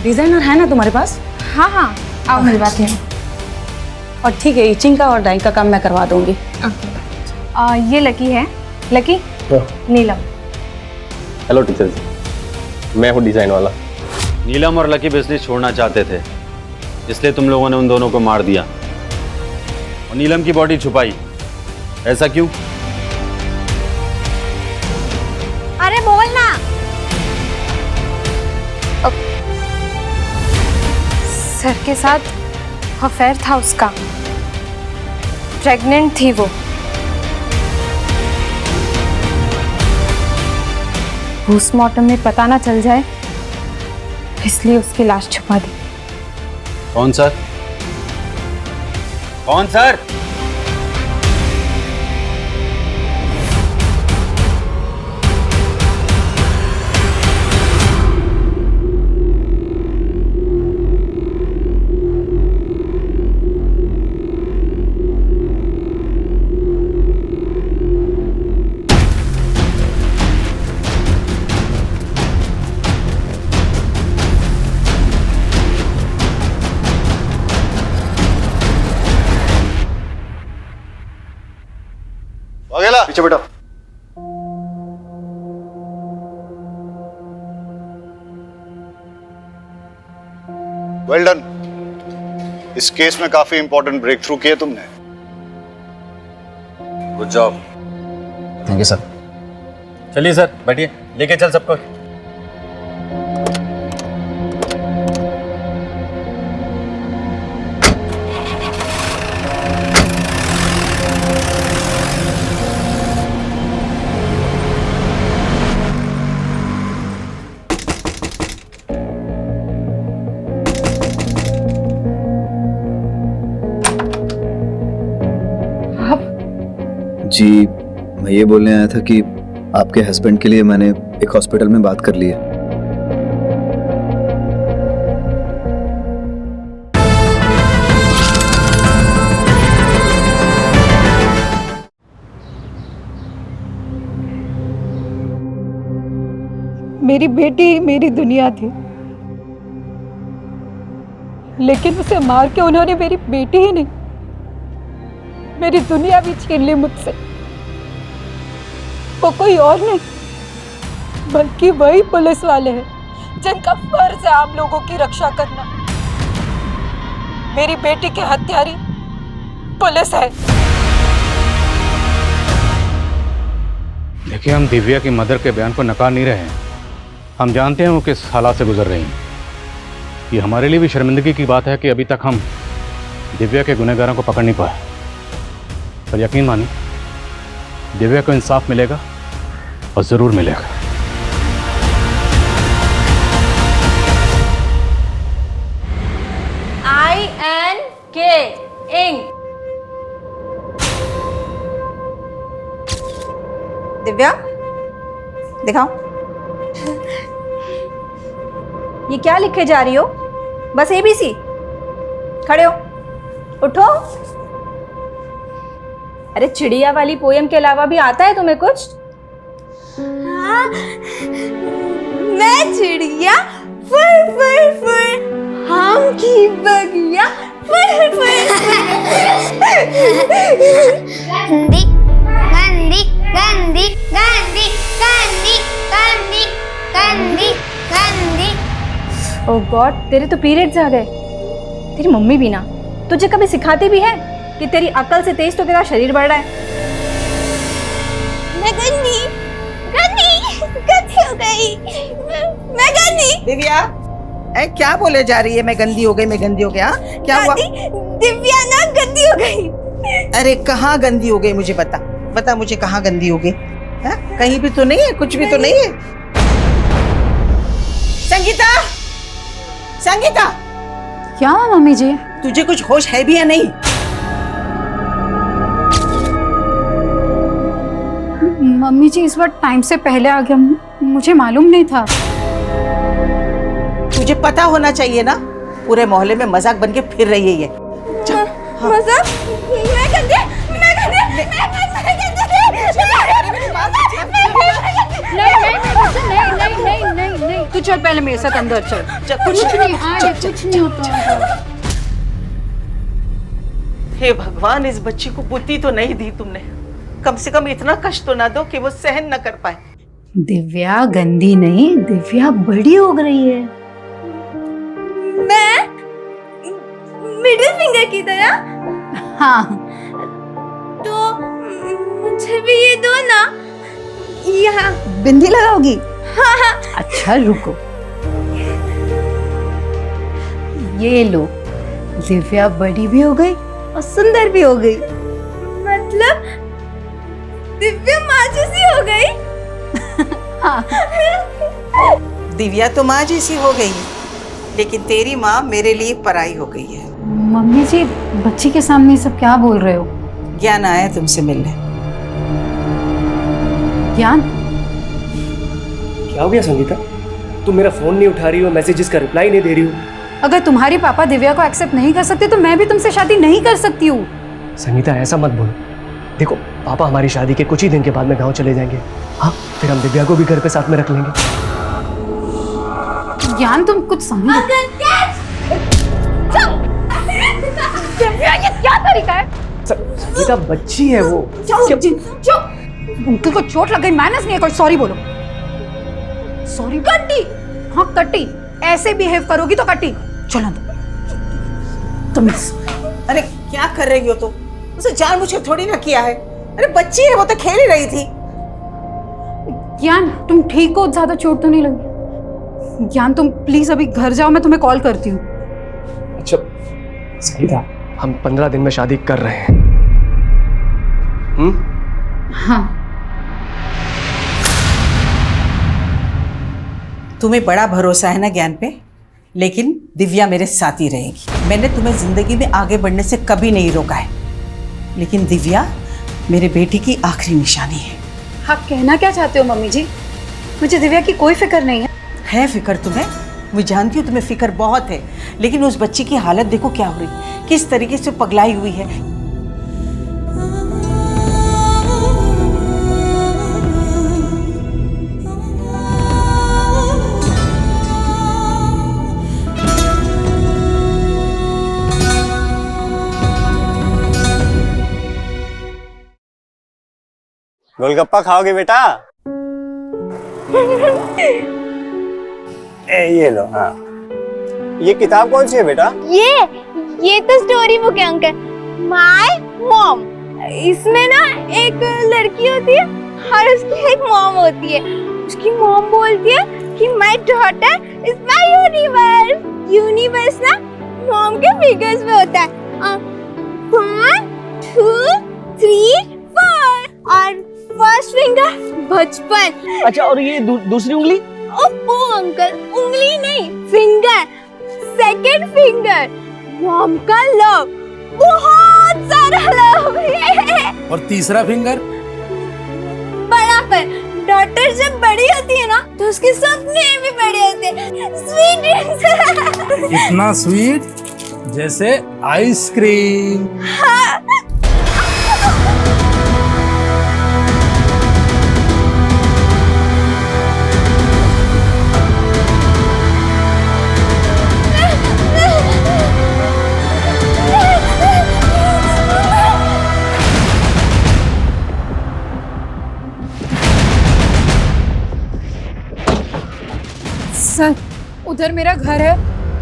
डिजाइनर है ना तुम्हारे पास? हाँ हाँ आओ मेरी बात है। और ठीक है, इचिंग का और डाइंग का काम मैं करवा दूंगी। ये लकी है। लकी नीलम। हेलो टीचर जी, मैं हूँ डिजाइन वाला। नीलम और लकी बिजनेस छोड़ना चाहते थे, इसलिए तुम लोगों ने उन दोनों को मार दिया और नीलम की बॉडी छुपाई। ऐसा क्यों? अरे बोल ना। सर के साथ अफेयर था उसका, प्रेग्नेंट थी वो। पोस्टमार्टम में पता ना चल जाए इसलिए उसकी लाश छुपा दी। कौन सर? कौन सर? वाघेला पीछे बेटा। Well done. इस केस में काफी इंपॉर्टेंट ब्रेक थ्रू किए तुमने। Good job. Thank you sir. चलिए सर, बैठिए, लेके चल सबको। जी मैं ये बोलने आया था कि आपके हस्बैंड के लिए मैंने एक हॉस्पिटल में बात कर ली है। मेरी बेटी ही मेरी दुनिया थी, लेकिन उसे मार के उन्होंने मेरी बेटी ही नहीं, मेरी दुनिया भी छीन ली मुझसे। वो कोई और नहीं बल्कि वही पुलिस वाले हैं जिनका फर्ज है आप लोगों की रक्षा करना। मेरी बेटी के हत्यारी पुलिस है। देखिए, हम दिव्या की मदर के बयान को नकार नहीं रहे हैं। हम जानते हैं वो किस हालात से गुजर रही हैं। ये हमारे लिए भी शर्मिंदगी की बात है कि अभी तक हम दिव्या के गुनहगारों को पकड़ नहीं पाए, पर यकीन मानिए दिव्या को इंसाफ मिलेगा और ज़रूर मिलेगा। INK ink. दिव्या दिखाओ। ये क्या लिखे जा रही हो? बस ABC? खड़े हो, उठो। अरे चिड़िया वाली पोयम के अलावा भी आता है तुम्हें कुछ? हाँ, मैं चिड़िया फुर फुर फुर, हम की बगिया फुर फुर। गंदी गंदी गंदी गंदी गंदी गंदी गंदी गंदी। ओह गॉड, तेरे तो पीरियड्स आ गए। तेरी मम्मी भी ना तुझे कभी सिखाती भी है कि तेरी अकल से तेज तो तेरा शरीर बढ़ रहा है। मैं गंदी गंदी गंदी हो गई, मैं गंदी। दिव्या, क्या बोले जा रही है? मैं गंदी हो गई, मैं गंदी हो गया? क्या हुआ? दिव्या ना गंदी हो गई। अरे कहाँ गंदी हो गई? मुझे बता, बता मुझे कहाँ गंदी हो गई? कहीं भी तो नहीं है, कुछ भी तो नहीं है। संगीता, संगीता, क्या मम्मी जी? तुझे कुछ होश है भी या नहीं? मम्मी जी इस बार टाइम से पहले आ गया, मुझे मालूम नहीं था। तुझे पता होना चाहिए ना, पूरे मोहल्ले में मजाक बन के फिर रही है ये। मजाक? मैं गंदी, मैं गंदी, मैं नहीं, तू चल पहले मेरे साथ अंदर चल। कुछ नहीं होता। हे भगवान, इस बच्ची को बुद्धि तो नहीं दी तुमने। कम से कम इतना कष्ट तो ना दो कि वो सहन न कर पाए। दिव्या गंदी नहीं, दिव्या बड़ी हो रही है। मैं मिडिल फिंगर की तरह? हाँ। तो मुझे भी ये दो ना। यहाँ बिंदी लगाओगी? हाँ हाँ। अच्छा रुको, ये लो। दिव्या बड़ी भी हो गई और सुंदर भी हो गई। मतलब दिव्या माँ जैसी हो गई? हाँ। दिव्या तो माँ जैसी हो गई, लेकिन तेरी माँ मेरे लिए पराई हो गई है। मम्मी जी बच्ची के सामने ये सब क्या बोल रहे हो? ज्ञान आया तुमसे मिलने। ज्ञान? क्या हो गया संगीता? तुम मेरा फोन नहीं उठा रही हो, मैसेजेस का रिप्लाई नहीं दे रही हो। अगर तुम्हारी पापा दिव्या को एक्सेप्ट नहीं कर सकते तो मैं भी तुमसे शादी नहीं कर सकती हूँ। संगीता ऐसा मत बोलो। देखो पापा हमारी शादी के कुछ ही दिन के बाद में गांव चले जाएंगे। हाँ, फिर हम दिव्या को भी घर पे साथ में रख लेंगे। ज्ञान तुम कुछ समझो। दिव्या ये क्या तरीका है? संगीता बच्ची है वो। चुप। अंकल को चोट लग गई, मैनर्स नहीं है कोई। सॉरी बोलो। सॉरी। कट्टी? हाँ कट्टी। ऐसे बिहेव करोगी तो कट्टी। चलो तुम। अरे क्या कर रही हो तुम? उसे जानबूझकर थोड़ी ना किया है। अरे बच्ची है वो, तो खेल ही रही थी। ज्ञान तुम ठीक हो? ज्यादा चोट तो नहीं लगी? ज्ञान तुम प्लीज अभी घर जाओ, मैं तुम्हें कॉल करती हूँ। अच्छा संगीता, हम 15 दिन में शादी कर रहे हैं। हाँ। तुम्हें बड़ा भरोसा है ना ज्ञान पे, लेकिन दिव्या मेरे साथ ही रहेगी। मैंने तुम्हें जिंदगी में आगे बढ़ने से कभी नहीं रोका है, लेकिन दिव्या मेरे बेटी की आखिरी निशानी है। आप कहना क्या चाहते हो मम्मी जी? मुझे दिव्या की कोई फिक्र नहीं है। है फिक्र तुम्हें? मैं जानती हूँ तुम्हें फिक्र बहुत है, लेकिन उस बच्ची की हालत देखो क्या हो रही, किस तरीके से पगलाई हुई है। गोलगप्पा खाओगे बेटा? ये लो। हाँ, ये किताब कौन सी है बेटा? ये तो स्टोरी बुक है अंकल। My mom. इसमें ना एक लड़की होती है और उसकी एक मॉम होती है। उसकी मॉम बोलती है कि my daughter is my universe. Universe ना मॉम के फिगर्स में होता है। 1 2 3 4 और फर्स्ट फिंगर बचपन। अच्छा, और ये दूसरी उंगली? ओह अंकल, उंगली नहीं, फिंगर। सेकंड फिंगर मॉम का लव, बहुत सारा लव। और तीसरा फिंगर? बड़ा पर डॉटर जब बड़ी होती है ना तो उसके सपने भी बड़े होते हैं। Sweet dreams. इतना स्वीट जैसे आइसक्रीम। हाँ। सर उधर मेरा घर है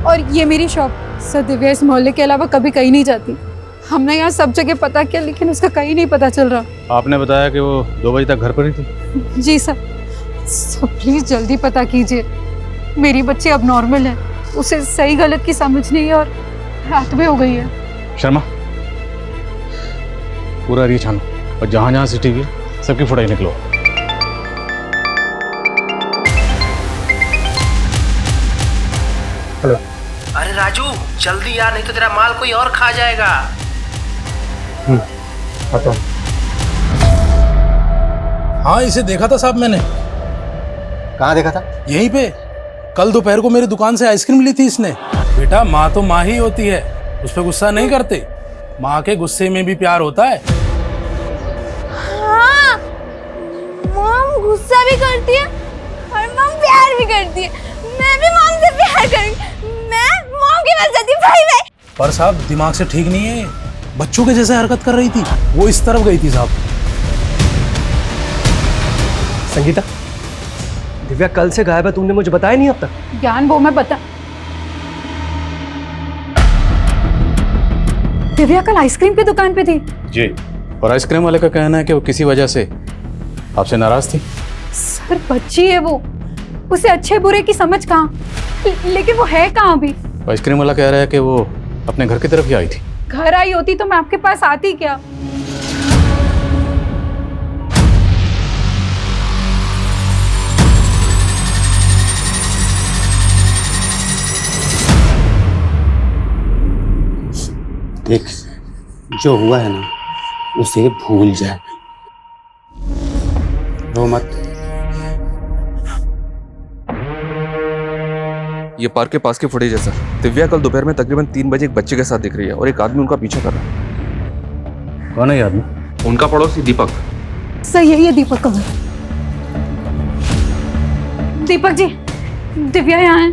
और ये मेरी शॉप। सर दिव्या इस मोहल्ले के अलावा कभी कहीं नहीं जाती। हमने यहाँ सब जगह पता किया लेकिन उसका कहीं नहीं पता चल रहा। आपने बताया कि वो 2 बजे तक घर पर ही थी। जी सर। सर प्लीज जल्दी पता कीजिए। मेरी बच्ची अब नॉर्मल है, उसे सही गलत की समझ नहीं है और रात में हो गई है। शर्मा, पूरा एरिया छानो और जहाँ जहाँ सीसीटीवी है सबकी फुटाई निकलो। हेलो। अरे राजू जल्दी यार, नहीं तो तेरा माल कोई और खा जाएगा। आता हूं। हाँ इसे देखा था साहब मैंने। कहाँ देखा था? यहीं पे। कल दोपहर को मेरी दुकान से आइसक्रीम ली थी इसने। बेटा माँ तो माँ ही होती है, उस पर गुस्सा नहीं करते। माँ के गुस्से में भी प्यार होता है। हाँ, मॉम गुस्सा भी करती है और मॉम प्यार भी करती है। मैं भी मॉम से प्यार करूंगी। मैं मॉम के पास जाती हूँ। भाई भाई। पर साहब दिमाग से ठीक नहीं है, बच्चों के जैसे हरकत कर रही थी। वो इस तरफ गई थी साहब। संगीता, दिव्या कल से गायब है, तुमने मुझे बताया नहीं अब तक। ज्ञान वो मैं बता। दिव्या कल आइसक्रीम की दुकान पे थी। जी, और आइसक्रीम वाले का कहना है कि वो किसी वजह से आपसे नाराज थी। सर बच्ची है वो, उसे अच्छे बुरे की समझ कहाँ। लेकिन वो है कहाँ अभी? आइसक्रीम वाला कह रहा है कि वो अपने घर की तरफ ही आई थी। घर आई होती तो मैं आपके पास आती क्या? देख, जो हुआ है ना उसे भूल जाए, रो मत। ये पार्क के पास की फुटेज है सर। दिव्या कल दोपहर में तकरीबन 3 बजे एक बच्चे के साथ दिख रही है और एक आदमी उनका पीछा कर रहा है। कौन है ये आदमी? उनका पड़ोसी दीपक। सर यही है दीपक का घर। दीपक जी, दिव्या यहाँ है।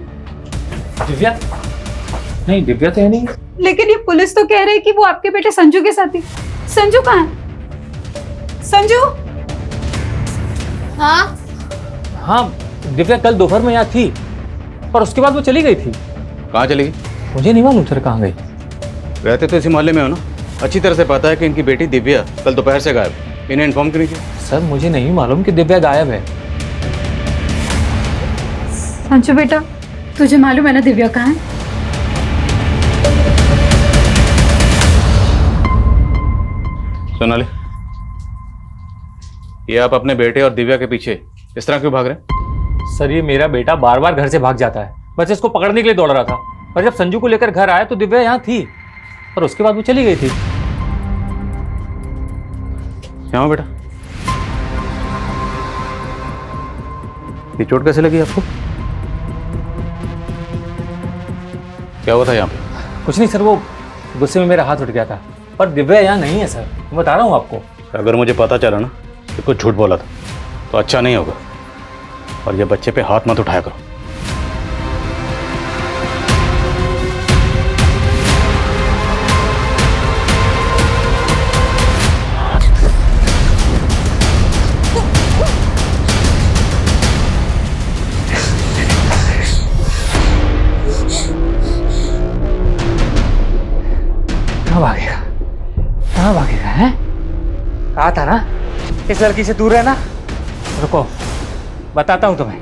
दिव्या? नहीं, दिव्या तो है नहीं। लेकिन ये पुलिस तो कह रही है कि वो आपके बेटे संजू के साथ थी। संजू कहाँ है? संजू? हाँ हाँ, दिव्या कल दोपहर में यहाँ थी पर उसके बाद वो चली गई थी। कहाँ चली गई? मुझे नहीं मालूम सर कहाँ गई। रहते तो इसी मोहल्ले में हो ना, अच्छी तरह से पता है कि इनकी बेटी दिव्या कल दोपहर से गायब। इन्हें इन्फॉर्म क्यों नहीं किया? सर मुझे नहीं मालूम कि दिव्या गायब है। संजू बेटा, तुझे मालूम है ना दिव्या कहाँ है? सोनाली, ये आप अपने बेटे और दिव्या के पीछे इस तरह क्यों भाग रहे हैं? सर ये मेरा बेटा बार बार घर से भाग जाता है, बस इसको पकड़ने के लिए दौड़ रहा था। पर जब संजू को लेकर घर आया तो दिव्या यहाँ थी और उसके बाद वो चली गई थी। यहाँ बेटा, ये चोट कैसे लगी आपको? क्या हुआ था यहाँ पे? कुछ नहीं सर, वो गुस्से में मेरा हाथ उठ गया था। पर दिव्या यहाँ नहीं है सर, मैं बता रहा हूँ आपको। अगर मुझे पता चला ना कि कुछ झूठ बोला था तो अच्छा नहीं होगा। और ये बच्चे पे हाथ मत उठाया करो। कहाँ भागेगा? कहाँ भागेगा है? कहा था ना इस लड़की से दूर रहना। रुको बताता हूं तुम्हें।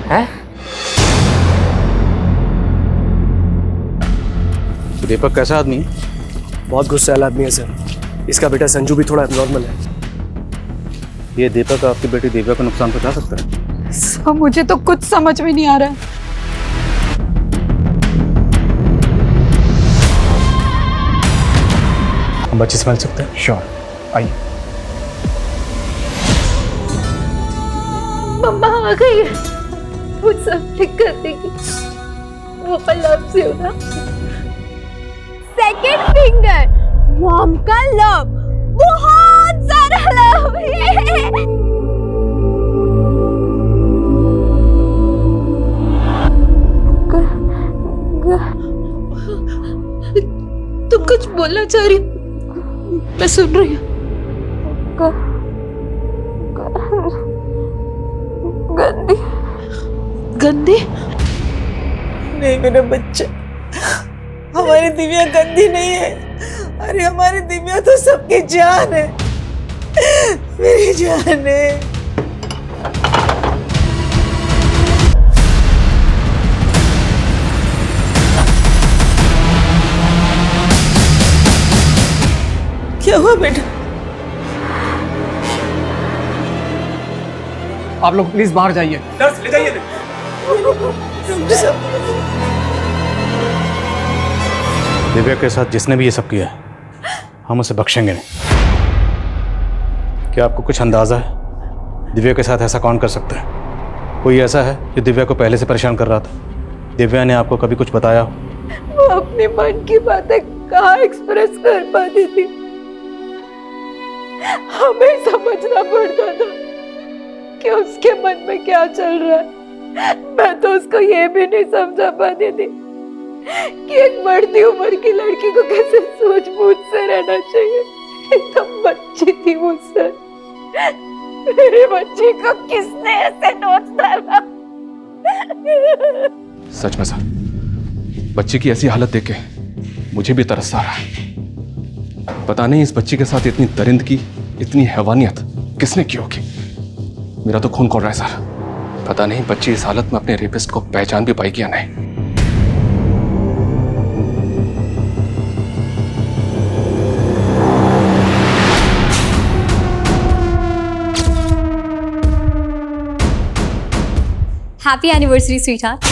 हैं? दीपक कैसा आदमी है? बहुत गुस्से वाला आदमी है सर। इसका बेटा संजू भी थोड़ा एबनॉर्मल है। ये दीपक आपकी बेटी दिव्या को नुकसान पहुंचा सकता है? सर मुझे तो कुछ समझ में नहीं आ रहा है। बच्ची से मिल सकते हैं? श्योर, आइए। मम्मा आ गई है, वो सब ठीक कर देगी। वो लव से होगा। सेकंड फिंगर, मॉम का लव, बहुत सारा लव है। तुम कुछ बोलना चाह रही हो? मैं सुन रही हूँ। गंदी गंदी? नहीं मेरा बच्चा, हमारी दिव्या गंदी नहीं है। अरे हमारी दिव्या तो सबकी जान है, मेरी जान है। क्या हुआ बेटा? आप लोग प्लीज बाहर जाइए। नर्स ले जाइए। दिव्या के साथ जिसने भी ये सब किया है, हम उसे बख्शेंगे नहीं। क्या आपको कुछ अंदाजा है दिव्या के साथ ऐसा कौन कर सकता है? कोई ऐसा है जो दिव्या को पहले से परेशान कर रहा था? दिव्या ने आपको कभी कुछ बताया? वो अपने मन की बातें कहाँ एक्सप्रेस कर पाती थी, हमें समझना पड़ता था कि उसके मन में क्या चल रहा है। मैं तो उसको ये भी नहीं समझा पाती थी कि एक बढ़ती उम्र की लड़की को कैसे सूझबूझ से रहना चाहिए। एकदम बच्ची थी मुझसे। मेरे बच्चे को किसने ऐसे नोच डाला? सच में सर, बच्ची की ऐसी हालत देख के मुझे भी तरस आ रहा है। पता नहीं इस बच्ची के साथ इतनी दरिंदगी, इतनी हैवानियत किसने की होगी। मेरा तो खून खौल रहा है सर। पता नहीं बच्ची इस हालत में अपने रेपिस्ट को पहचान भी पाएगी या नहीं। Happy anniversary sweetheart.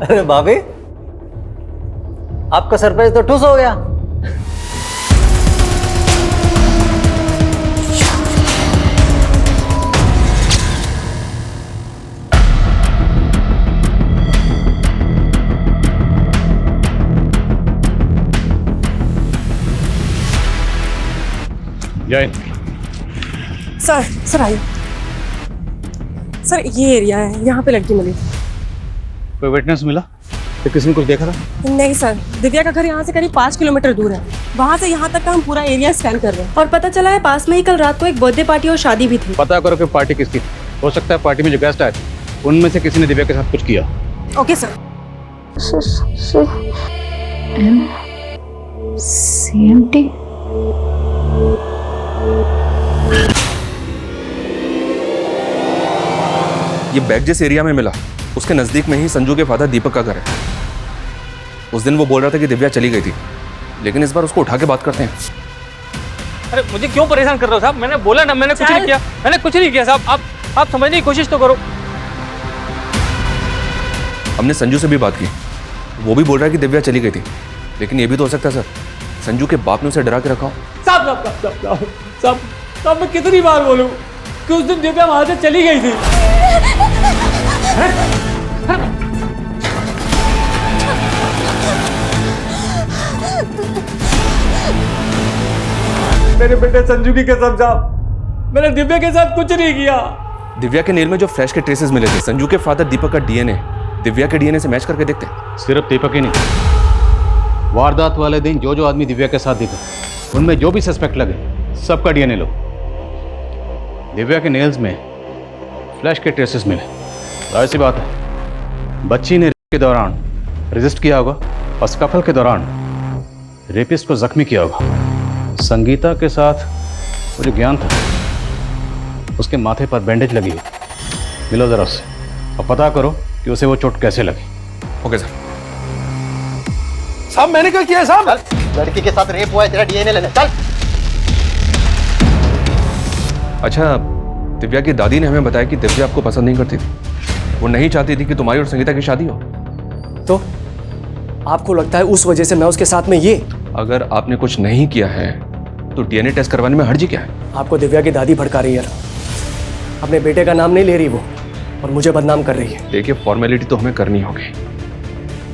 अरे भाभी, आपका सरप्राइज तो ठुस हो गया। जय। सर आइए। सर ये एरिया है, यहाँ पे लड़की मिली। कोई विटनेस मिला? तो किसी ने कुछ देखा था? नहीं सर, दिव्या का घर यहाँ से करीब 5 किलोमीटर दूर है। वहाँ से यहाँ तक का हम पूरा एरिया स्कैन कर रहे हैं और पता चला है पास में ही कल रात को एक बर्थडे पार्टी और शादी भी थी। पता करो कि पार्टी किसकी थी। हो सकता है पार्टी में जो गेस्ट आए थे उनमें से किसी ने दिव्या के साथ कुछ किया। Okay sir. CMT? ये बैग जिस एरिया में मिला उसके नजदीक में ही संजू के फादर दीपक का घर है। उस दिन वो बोल रहा था कि दिव्या चली गई थी, लेकिन इस बार उसको उठा के बात करते हैं। अरे मुझे क्यों परेशान कर रहे हो साहब? मैंने बोला ना, मैंने कुछ नहीं किया। मैंने कुछ नहीं किया साहब। आप समझने की कोशिश तो करो। हमने संजू से भी बात की, वो भी बोल रहा है कि दिव्या चली गई थी, लेकिन ये भी तो हो सकता है सर संजू के बाप ने उसे डरा के रखा हो। साहब मैं कितनी बार बोलूं कि उस दिन दिव्या वहां से चली गई थी। मेरे बेटे संजू की कसम साहब, मैंने दिव्या के साथ कुछ नहीं किया। दिव्या के नेल में जो फ्लैश के ट्रेसेस मिले थे, संजू के फादर दीपक का डीएनए दिव्या के डीएनए से मैच करके देखते। सिर्फ दीपक ही नहीं, वारदात वाले दिन जो आदमी दिव्या के साथ दिखा उनमें जो भी सस्पेक्ट लगे सबका डीएनए लो। दिव्या के नेल्स में फ्लैश के ट्रेसेस मिले। जाहिर सी बात है बच्ची ने रेप के दौरान रेजिस्ट किया होगा और स्कफल के दौरान रेपिस्ट को जख्मी किया होगा। संगीता के साथ वो जो ज्ञान था उसके माथे पर बैंडेज लगी हुई। मिलो जरा उससे और पता करो कि उसे वो चोट कैसे लगी। Okay sir. साहब मैंने क्या किया साहब? लड़की के साथ रेप हुआ है, तेरा डीएनए लेने चल। अच्छा दिव्या की दादी ने हमें बताया कि दिव्या आपको पसंद नहीं करती थी, वो नहीं चाहती थी कि तुम्हारी और संगीता की शादी हो। तो आपको लगता है उस वजह से मैं उसके साथ में ये? अगर आपने कुछ नहीं किया है तो डीएनए टेस्ट करवाने में हर्जी क्या है? आपको दिव्या की दादी भड़का रही है, अपने बेटे का नाम नहीं ले रही वो, और मुझे बदनाम कर रही है। देखिए, फॉर्मेलिटी तो हमें करनी होगी।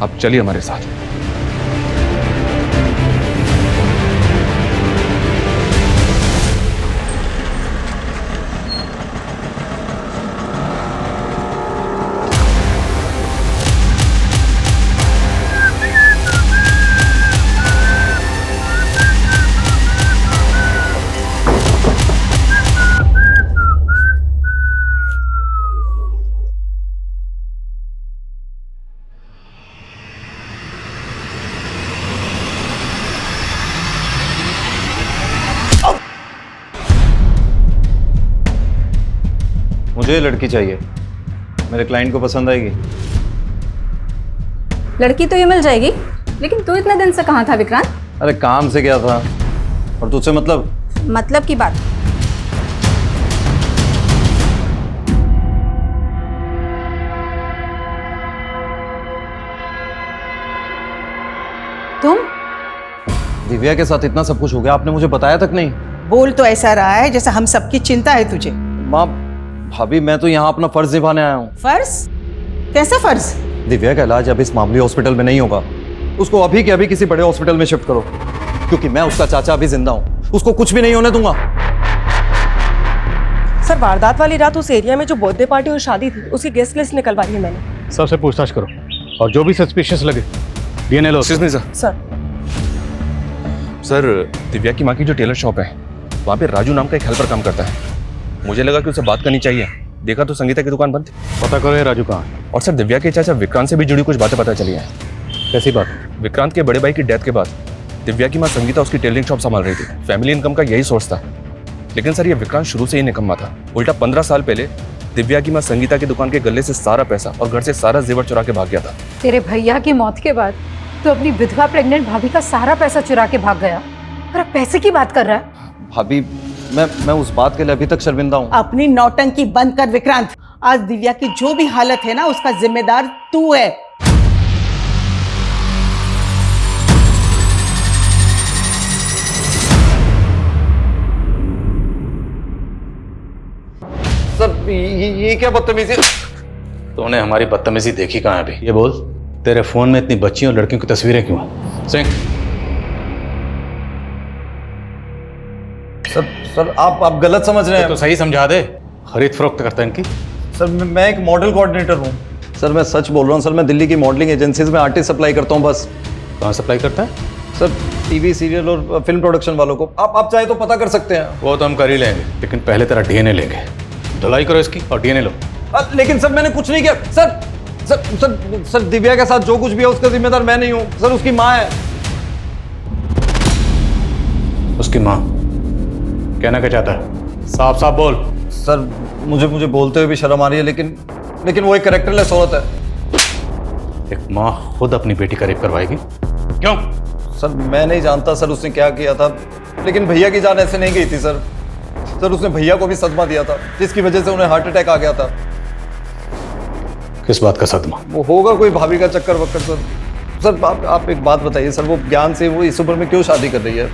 आप चलिए हमारे साथ। मुझे लड़की चाहिए, मेरे क्लाइंट को पसंद आएगी। लड़की तो ये मिल जाएगी, लेकिन तू इतने दिन से कहाँ था विक्रांत? अरे काम से गया था, और तुझसे मतलब की बात। तुम? दिव्या के साथ इतना सब कुछ हो गया, आपने मुझे बताया तक नहीं। बोल तो ऐसा रहा है जैसा हम सबकी चिंता है तुझे। माँ, भाभी, मैं तो यहाँ अपना फर्ज निभाने आया हूँ। फर्ज? कैसा फर्ज? दिव्या का इलाज अब इस मामूली हॉस्पिटल में नहीं होगा, उसको अभी के अभी किसी बड़े हॉस्पिटल में शिफ्ट करो, क्योंकि मैं उसका चाचा अभी जिंदा हूँ, उसको कुछ भी नहीं होने दूंगा। सर, वारदात वाली रात उस एरिया में जो बर्थडे पार्टी और शादी थी, उसकी गेस्ट लिस्ट निकलवाई है मैंने। सबसे पूछताछ करो, और जो भी सस्पिशियस लगे डीएनए लो। सर सर, दिव्या की माँ की जो टेलर शॉप है, वहाँ पे राजू नाम का एक हेल्पर काम करता है। मुझे लगा कि उससे बात करनी चाहिए। देखा तो संगीता की दुकान बंद थी। पता करो ये राजू कहाँ है। और सर, दिव्या के चाचा विक्रांत से भी जुड़ी कुछ बातें पता चली हैं। कैसी बात? विक्रांत के बड़े भाई की डेथ के बाद दिव्या की माँ संगीता उसकी टेलरिंग शॉप संभाल रही थी। फैमिली इनकम का यही सोर्स था। लेकिन सर, ये विक्रांत शुरू से ही निकम्मा था। उल्टा 15 साल पहले दिव्या की माँ संगीता की दुकान के गले से सारा पैसा और घर से सारा जेवर चुरा के भाग गया था। तेरे भैया की मौत के बाद तो अपनी विधवा प्रेग्नेंट भाभी का सारा पैसा चुरा के भाग गया, और अब पैसे की बात कर रहा है। भाभी, मैं उस बात के लिए अभी तक शर्मिंदा हूँ। अपनी नौटंकी बंद कर विक्रांत। आज दिव्या की जो भी हालत है ना, उसका जिम्मेदार तू है। सर, ये क्या बदतमीजी? तूने हमारी बदतमीजी देखी कहाँ है अभी? ये बोल, तेरे फोन में इतनी बच्चियों और लड़कियों की तस्वीरें क्यों हैं? सिंह, सर आप गलत समझ रहे हैं। तो सही समझा दे। खरीद फरोख्त करता है इनकी। सर, मैं एक मॉडल कोऑर्डिनेटर हूँ। सर, मैं सच बोल रहा हूँ सर, मैं दिल्ली की मॉडलिंग एजेंसीज में आर्टिस्ट सप्लाई करता हूँ बस। कहाँ सप्लाई करता है? सर, टीवी सीरियल और फिल्म प्रोडक्शन वालों को। आप चाहे तो पता कर सकते हैं। वो तो हम कर ही लेंगे, लेकिन पहले तेरा डीएनए लेंगे। धुलाई करो इसकी और डीएनए लो। लेकिन सर, मैंने कुछ नहीं किया। सर, दिव्या के साथ जो कुछ भी है उसका जिम्मेदार मैं नहीं हूँ सर, उसकी माँ है। उसकी माँ? कहना क्या चाहता है? साफ साफ बोल। सर, मुझे बोलते हुए भी शर्म आ रही है, लेकिन वो एक कैरेक्टरलेस औरत है। एक माँ खुद अपनी बेटी का रेप करवाएगी? क्यों? सर, मैं नहीं जानता सर उसने क्या किया था, लेकिन भैया की जान ऐसे नहीं गई थी सर। उसने भैया को भी सदमा दिया था, जिसकी वजह से उन्हें हार्ट अटैक आ गया था। किस बात का सदमा? वो होगा कोई भाभी का चक्कर वक्कर सर। सर, आप एक बात बताइए सर, वो ज्ञान से वो इस उम्र में क्यों शादी कर रही है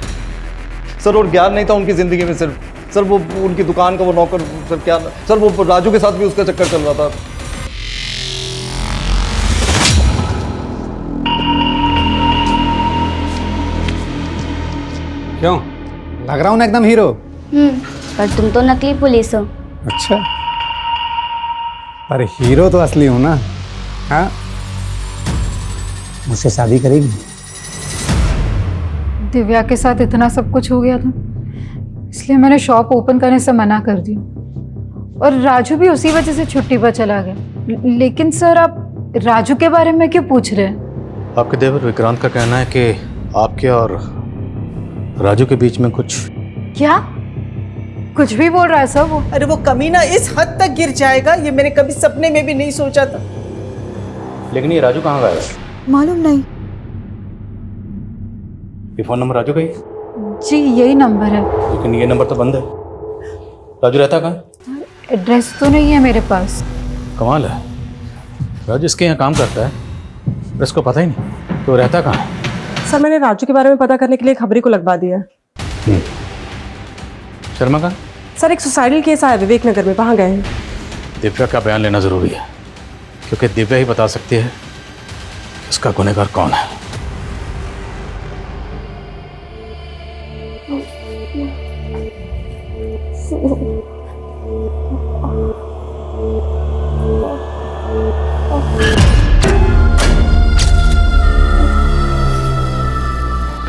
सर? और ज्ञान नहीं था उनकी जिंदगी में सिर्फ सर, वो उनकी दुकान का वो नौकर सर, क्या सर, वो राजू के साथ भी उसका चक्कर चल रहा था। क्यों लग रहा हूँ ना एकदम हीरो? पर तुम तो नकली पुलिस हो। अच्छा, पर हीरो तो असली हूं ना। हाँ, मुझसे शादी करेगी? दिव्या के साथ इतना सब कुछ हो गया था, इसलिए मैंने शॉप ओपन करने से मना कर दिया, और राजू भी उसी वजह से छुट्टी पर चला गया। लेकिन सर, आप राजू के बारे में क्यों पूछ रहे हैं? आपके देवर विक्रांत का कहना है कि आपके और राजू के बीच में कुछ। क्या कुछ भी बोल रहा है सर वो? अरे वो कमीना इस हद तक गिर जाएगा ये मैंने कभी सपने में भी नहीं सोचा था। लेकिन ये राजू कहाँ गया है? मालूम नहीं। ये फोन नंबर राजू का ही? जी यही नंबर है। लेकिन ये नंबर तो बंद है। राजू रहता कहाँ? एड्रेस तो नहीं है मेरे पास। कमाल है, राजू इसके यहाँ काम करता है और इसको पता ही नहीं तो रहता कहाँ है। सर मैंने राजू के बारे में पता करने के लिए खबरी को लगवा दिया। शर्मा का सर एक सुसाइडल केस आया विवेक नगर में, वहाँ गए हैं। दिव्या का बयान लेना जरूरी है क्योंकि दिव्या ही बता सकती है कि उसका गुनहगार कौन है।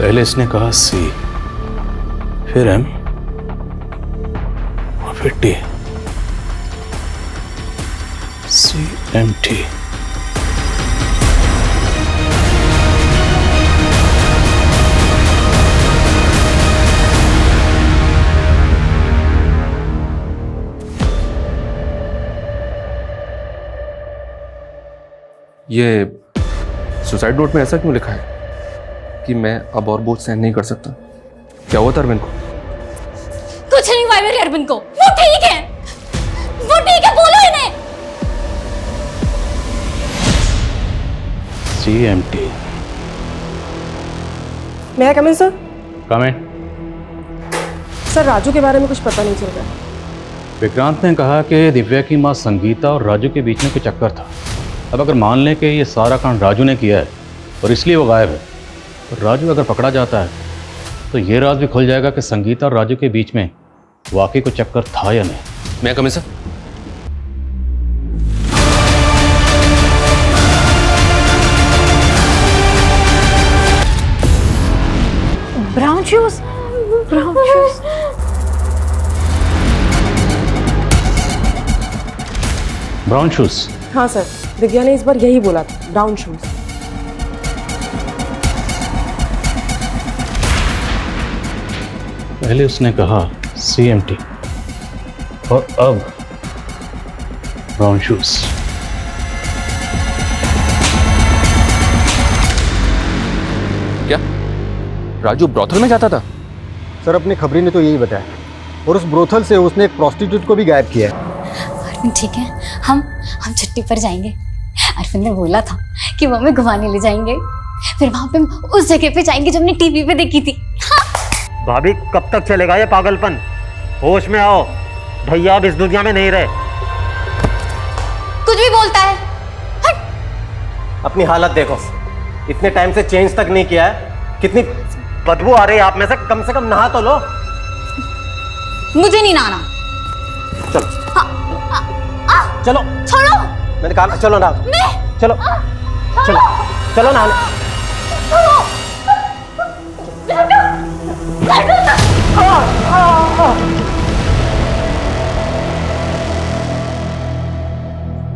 पहले इसने कहा सी, फिर एम और फिर टी। CMT। ये सुसाइड नोट में ऐसा क्यों लिखा है कि मैं अब और बोझ सहन नहीं कर सकता? क्या हुआ था अरविंद को? कुछ नहीं हुआ मेरे अरविंद को, वो ठीक है, बोलो इन्हें। CMT। मैं आई कम इन सर? कम इन। सर राजू के बारे में कुछ पता नहीं चल रहा। विक्रांत ने कहा कि दिव्या की मां संगीता और राजू के बीच में कोई चक्कर था। अब अगर मान लें कि ये सारा कांड राजू ने किया है और इसलिए वो गायब है, तो राजू अगर पकड़ा जाता है तो ये राज भी खुल जाएगा कि संगीता और राजू के बीच में वाकई कोई चक्कर था या नहीं। मैं commissioner, brown shoes, brown shoes. Brown shoes. हाँ सर, दिव्या ने इस बार यही बोला था, ब्राउन शूज। पहले उसने कहा CMT और अब ब्राउन शूज। क्या राजू ब्रोथल में जाता था? सर अपनी खबरी ने तो यही बताया, और उस ब्रोथल से उसने एक प्रोस्टिट्यूट को भी गायब किया है। अरविंद ठीक है, हम छुट्टी पर जाएंगे। अरविंद ने बोला था कि वो हमें घुमाने ले जाएंगे, फिर वहां पे हम उस जगह पे जाएंगे जो हमने टीवी पे देखी थी। भाभी कब तक चलेगा ये पागलपन? होश में आओ, भैया अब इस दुनिया में नहीं रहे। कुछ भी बोलता है। अपनी हालत देखो, इतने टाइम से चेंज तक नहीं किया है, कितनी बदबू आ रही है आप में से कम नहा तो लो। मुझे नहीं नहाना। चलो चलो छोड़ो। मैंने कहा चलो ना, चलो चलो चलो नहाने।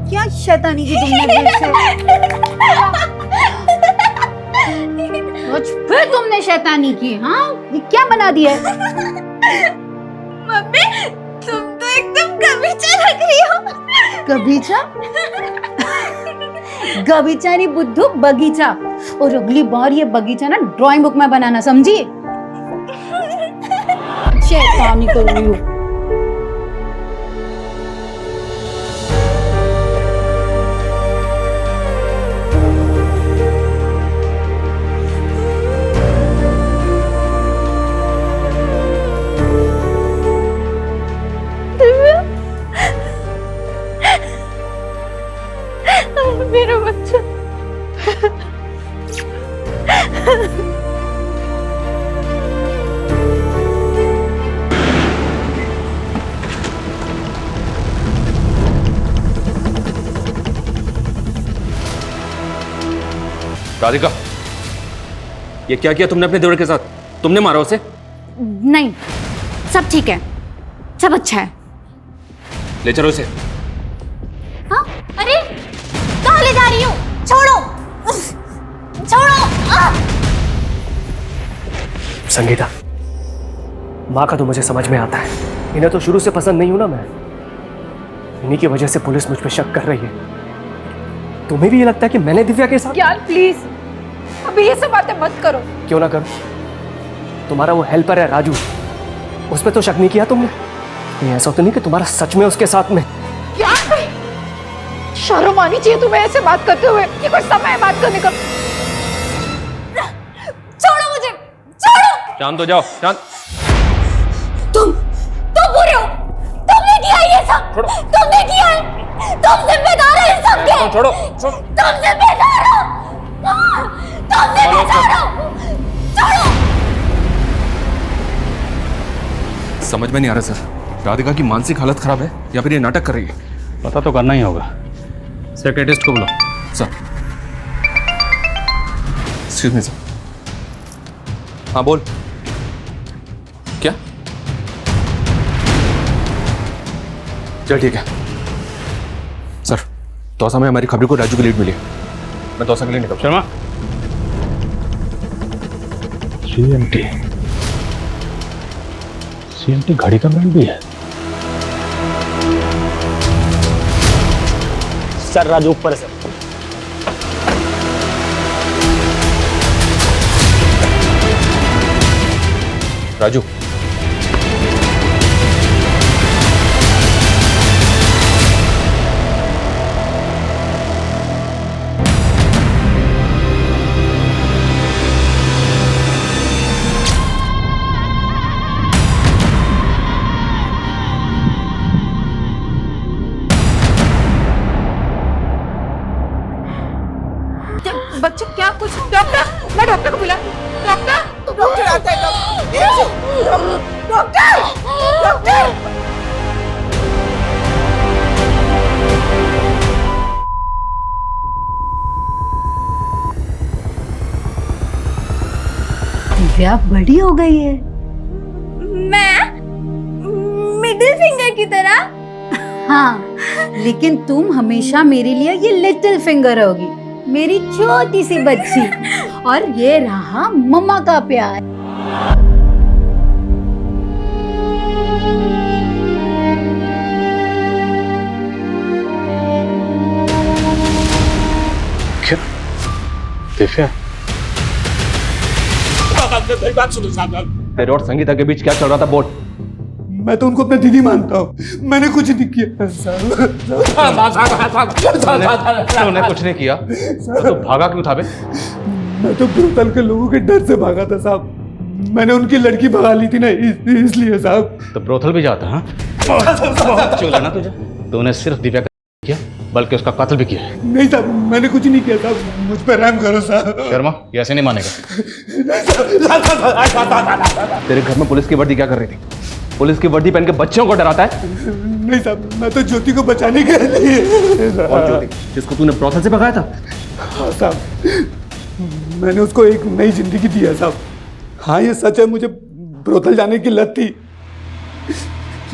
क्या शैतानी की तुमने दिल से? कुछ फिर तुमने शैतानी की? हाँ, ये क्या बना दिया है? मम्मी तुम तो एकदम गबीचा लग रही हो। गबीचा? गबीचा नहीं बुद्धू, बगीचा। और अगली बार ये बगीचा ना ड्राइंग बुक में बनाना, समझी? शैतानी कर रही हो। मेरा बच्चा। राधिका, ये क्या किया तुमने अपने देवर के साथ? तुमने मारा उसे? नहीं, सब ठीक है, सब अच्छा है। ले चलो इसे। हाँ? अरे कहाँ ले जा रही हो? छोड़ो, छोड़ो। संगीता, माँ का तो मुझे समझ में आता है, इन्हें तो शुरू से पसंद नहीं हूं ना मैं। इन्हीं की वजह से पुलिस मुझ पर शक कर रही है। तुम्हें भी ये लगता है कि मैंने दिव्या के साथ? ज्ञान प्लीज, अभी ये सब बातें मत करो। क्यों ना करूं? तुम्हारा वो हेल्पर है राजू, उस पर तो शक नहीं किया तुमने? कहीं ऐसा तो नहीं कि तुम्हारा सच में उसके साथ में? क्या? शर्म आनी चाहिए तुम्हें ऐसे बात करते हुए। ये कोई समय है बात करने का? छोड़ो मुझे, छोड़ो। शांत हो जाओ, शांत। तुम बुरे हो, तुमने किया ये सब, तुमने किया है, तुम जिम्मेदार हो इन सब के। छोड़ो, तुम जिम्मेदार हो, तुम जिम्मेदार हो, छोड़ो। समझ में नहीं आ रहा सर, राधिका की मानसिक हालत खराब है या फिर ये नाटक कर रही है? पता तो करना ही होगा। साइकियाट्रिस्ट को बुलाओ। Sir, excuse me sir. हाँ बोल। क्या? चल ठीक है सर। तौसा में हमारी खबरों को राजू की लीड मिली है। मैं तौसा के लिए निकल। शर्मा, सीएमटी घड़ी का ब्रांड भी है। सर राजू ऊपर से। राजू, बच्चे क्या कुछ? डॉक्टर, मैं डॉक्टर को बुला। डॉक्टर, डॉक्टर आता है। Doctor, doctor. दिव्या बड़ी हो गई है। मैं मिडिल फिंगर की तरह? हाँ, लेकिन तुम हमेशा मेरे लिए ये लिटिल फिंगर होगी, मेरी छोटी सी बच्ची। और ये रहा मम्मा का प्यार। क्या दिव्या? बात सुनो साहब। तेरे और संगीता के बीच क्या चल रहा था बोल? मैं तो उनको अपना दीदी मानता हूँ, मैंने कुछ नहीं किया। तूने कुछ नहीं किया तो भागा क्यों था बे? मैं तो ब्रोतल के लोगों के डर से भागा था साहब। मैंने उनकी लड़की भगा ली थी ना, इसलिए साहब। तो ब्रोथल भी जाता? हाँ, चूल है ना तुझे। तूने सिर्फ दिव्या का किया बल्कि उसका कत्ल भी किया है। नहीं साहब, मैंने कुछ नहीं किया साहब, मुझ पर रहम करो साहब। शर्मा, ये ऐसे नहीं मानेगा। तेरे घर में पुलिस की वर्दी क्या कर रही थी? पुलिस की वर्दी पहन के बच्चों को डराता है? नहीं साहब, मैं तो ज्योति को बचाने के लिए। और ज्योति जिसको तूने ब्रोथल से भगाया था? हाँ साहब, मैंने उसको एक नई जिंदगी दी है साहब। हाँ ये सच है, मुझे ब्रोथल जाने की लत थी,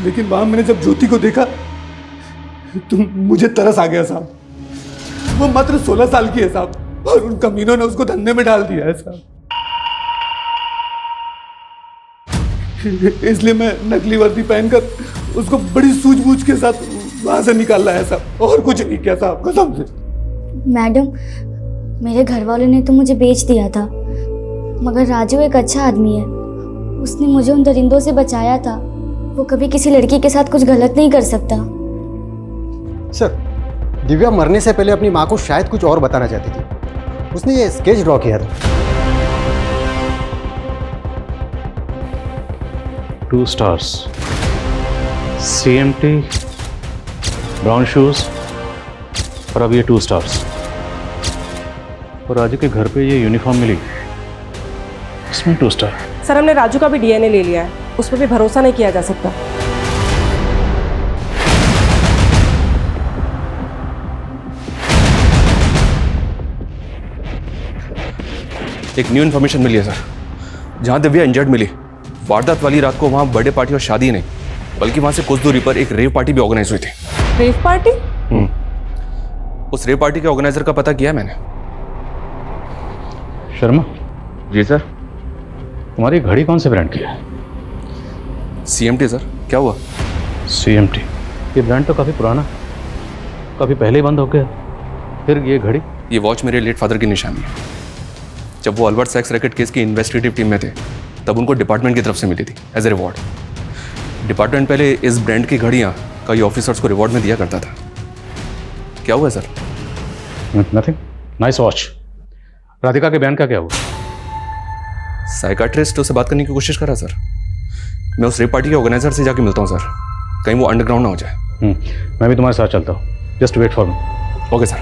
लेकिन वहां मैंने जब ज्योति को देखा तो मुझे तरस आ गया साहब। वो मात्र 16 साल की है साहब, और उन कमीनों ने उसको धंधे में डाल दिया है साहब। इसलिए मैं नकली वर्दी पहनकर उसको बड़ी सूझबूझ के साथ वहां से निकाला है साहब, और कुछ नहीं किया साहब, कसम से। मैडम, मेरे घर वालों ने तो मुझे बेच दिया था, मगर राजू एक अच्छा आदमी है। उसने मुझे उन दरिंदों से बचाया था। वो कभी किसी लड़की के साथ कुछ गलत नहीं कर सकता। सर, दिव्या मरने से पहले अपनी माँ को शायद कुछ और बताना चाहती थी। उसने ये स्केच ड्रॉ किया था। 2 स्टार्स, CMT, ब्राउन शूज, और अब ये 2 स्टार्स। और राजू के घर पे ये यूनिफॉर्म मिली, इसमें 2 स्टार। सर, हमने राजू का भी डीएनए ले लिया है, उस पर भी भरोसा नहीं किया जा सकता। एक न्यू इन्फॉर्मेशन मिली है सर। जहां दिव्या इंजर्ड मिली, वारदात वाली रात को वहां बर्थडे पार्टी और शादी नहीं, बल्कि वहां से कुछ दूरी पर एक रेव पार्टी भी ऑर्गेनाइज हुई थी। Rave party? उस रेव पार्टी के ऑर्गेनाइजर का पता किया मैंने। शर्मा जी सर। तुम्हारी घड़ी कौन से ब्रांड की है? CMT sir. क्या हुआ? CMT, ये ब्रांड तो काफी पुराना, काफी पहले ही बंद हो गया। फिर ये घड़ी? ये वॉच मेरे लेट फादर की निशानी है। जब वो अल्बर्ट सेक्स रैकेट केस की इन्वेस्टिगेटिव टीम में थे, तब उनको डिपार्टमेंट की तरफ से मिली थी एज ए रिवॉर्ड। डिपार्टमेंट पहले इस ब्रांड की घड़ियाँ कई ऑफिसर्स को रिवॉर्ड में दिया करता था। क्या हुआ sir? Nothing. Nice watch. Radhika के बयान का क्या हुआ? साइकाट्रिस्ट उससे बात करने की कोशिश कर रहा सर। मैं उस रेप पार्टी के ऑर्गेनाइजर से जाके मिलता हूँ सर, कहीं वो अंडरग्राउंड ना हो जाए। मैं भी तुम्हारे साथ चलता हूँ। Just wait for me. Okay sir.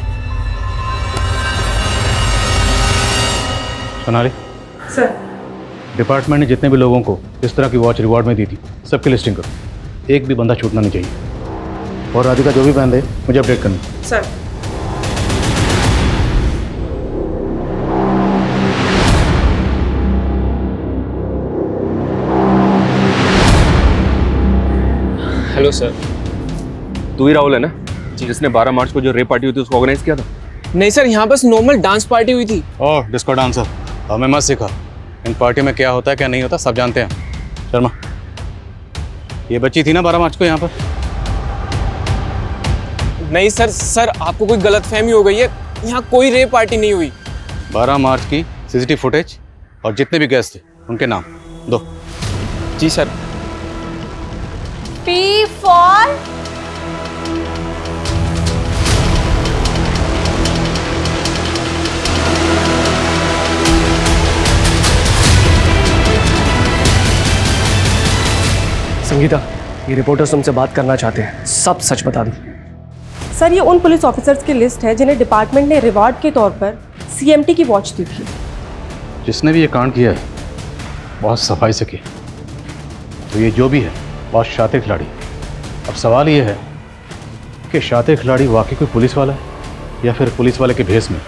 Sonali sir, department ने जितने भी लोगों को इस तरह की वॉच रिवॉर्ड में दी थी सबकी लिस्टिंग करो। एक भी बंदा छूटना नहीं चाहिए। और राधिका जो भी पहन दे मुझे अपडेट करनी। सर। Hello sir. तू ही राहुल है ना जिसने 12 मार्च को जो रेप पार्टी हुई थी उसको ऑर्गेनाइज किया था? नहीं सर, यहाँ बस नॉर्मल डांस पार्टी हुई थी। ओह, डिस्को डांसर। हमें मत सिखा। इन पार्टी में क्या होता है क्या नहीं होता सब जानते हैं। शर्मा, ये बच्ची थी ना 12 मार्च को यहाँ पर? नहीं सर आपको कोई गलतफहमी हो गई है। यहाँ कोई रेप पार्टी नहीं हुई। 12 मार्च की सीसीटीवी फुटेज और जितने भी गेस्ट थे उनके नाम दो। जी सर। P for संगीता, ये रिपोर्टर्स तुमसे बात करना चाहते हैं, सब सच बता दो। सर, ये उन पुलिस ऑफिसर्स की लिस्ट है जिन्हें डिपार्टमेंट ने रिवॉर्ड के तौर पर CMT की वॉच दी थी। जिसने भी ये कांड किया है बहुत सफाई से किया, तो ये जो भी है बहुत शातिर खिलाड़ी। अब सवाल ये है कि शातिर खिलाड़ी वाकई कोई पुलिस वाला है या फिर पुलिस वाले के भेस में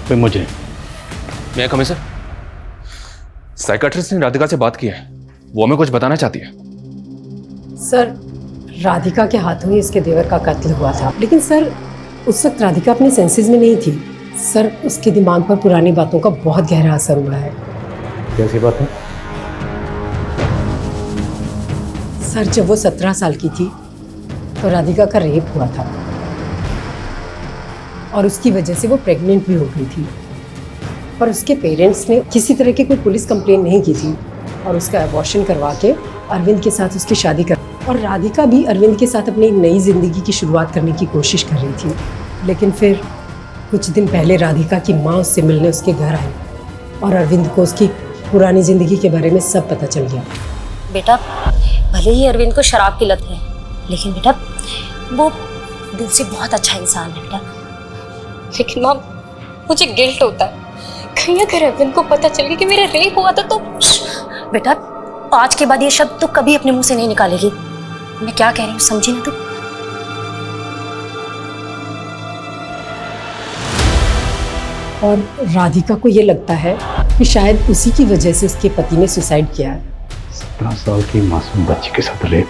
कोई मुजरिम। मैं कमी सर, साइकाट्रिस्ट ने राधिका से बात की है, वो हमें कुछ बताना चाहती है। सर, राधिका के हाथों ही इसके देवर का कत्ल हुआ था, लेकिन सर उस वक्त राधिका अपने सेंसेस में नहीं थी। सर, उसके दिमाग पर पुरानी बातों का बहुत गहरा असर हुआ है। कैसी बात है? सर, जब वो 17 साल की थी तो राधिका का रेप हुआ था और उसकी वजह से वो प्रेग्नेंट भी हो गई थी। पर उसके पेरेंट्स ने किसी तरह की कोई पुलिस कंप्लेन नहीं की थी और उसका अबॉर्शन करवा के अरविंद के साथ उसकी शादी कर, और राधिका भी अरविंद के साथ अपनी नई जिंदगी की शुरुआत करने की कोशिश कर रही थी। लेकिन फिर कुछ दिन पहले राधिका की माँ उससे मिलने उसके घर आई और अरविंद को उसकी पुरानी जिंदगी के बारे में सब पता चल गया। बेटा, भले ही अरविंद को शराब की लत है, लेकिन बेटा वो दिल से बहुत अच्छा इंसान है बेटा। लेकिन माँ, मुझे गिल्ट होता है, कहीं अगर अरविंद को पता चल गया कि मेरा रेप हुआ था तो। बेटा, आज के बाद ये शब्द तो कभी अपने मुंह से नहीं निकालेगी। मैं क्या कह रही हूँ समझी ना तू? और राधिका को ये लगता है कि शायद उसी की वजह से उसके पति ने सुसाइड किया है। 17 साल की मासूम बच्ची के साथ रेप।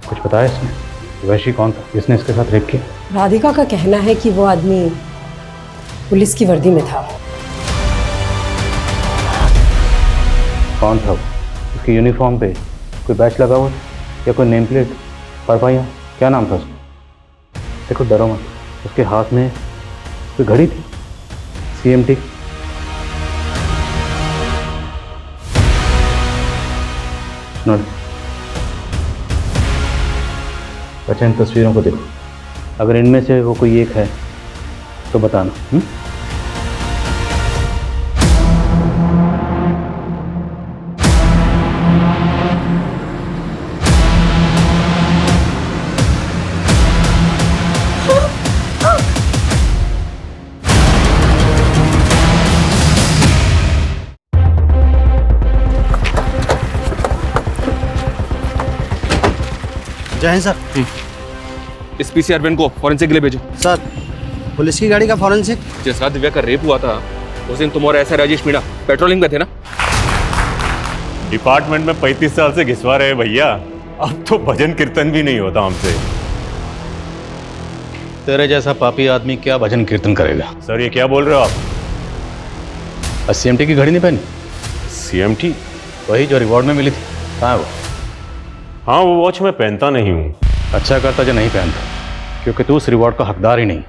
कुछ बताया इसने? वैशी कौन था जिसने इसके साथ रेप किया? राधिका का कहना है कि वो आदमी पुलिस की वर्दी में था। कौन था वो? उसकी यूनिफॉर्म पे कोई बैच लगा हुआ या कोई नेम प्लेट? परपाइया, क्या नाम था उसका? देखो, डरो मत, उसके हाथ में कोई घड़ी थी CMT। अच्छा, इन तस्वीरों को देखो, अगर इनमें से वो कोई एक है तो बताना। जय हिंद सर। इस PC अरविंद को फॉरेंसिक के लिए भेजो। सर, पुलिस की गाड़ी का फॉरेंसिक? जिस रात दिव्या का रेप हुआ था उस दिन तुम और ऐसा राजेश मीणा पेट्रोलिंग में थे ना? डिपार्टमेंट में 35 साल से घिसवा रहे भैया, अब तो भजन कीर्तन भी नहीं होता हमसे। तेरे जैसा पापी आदमी क्या भजन कीर्तन करेगा? सर, ये क्या बोल रहे हो आप? CMT की घड़ी नहीं पहनी? CMT? वही जो रिवॉर्ड में मिली थी, कहाँ है वो? हाँ, वो वॉच मैं पहनता नहीं हूँ। अच्छा करता जो नहीं पहनता, क्योंकि तू उस रिवॉर्ड का हकदार ही नहीं।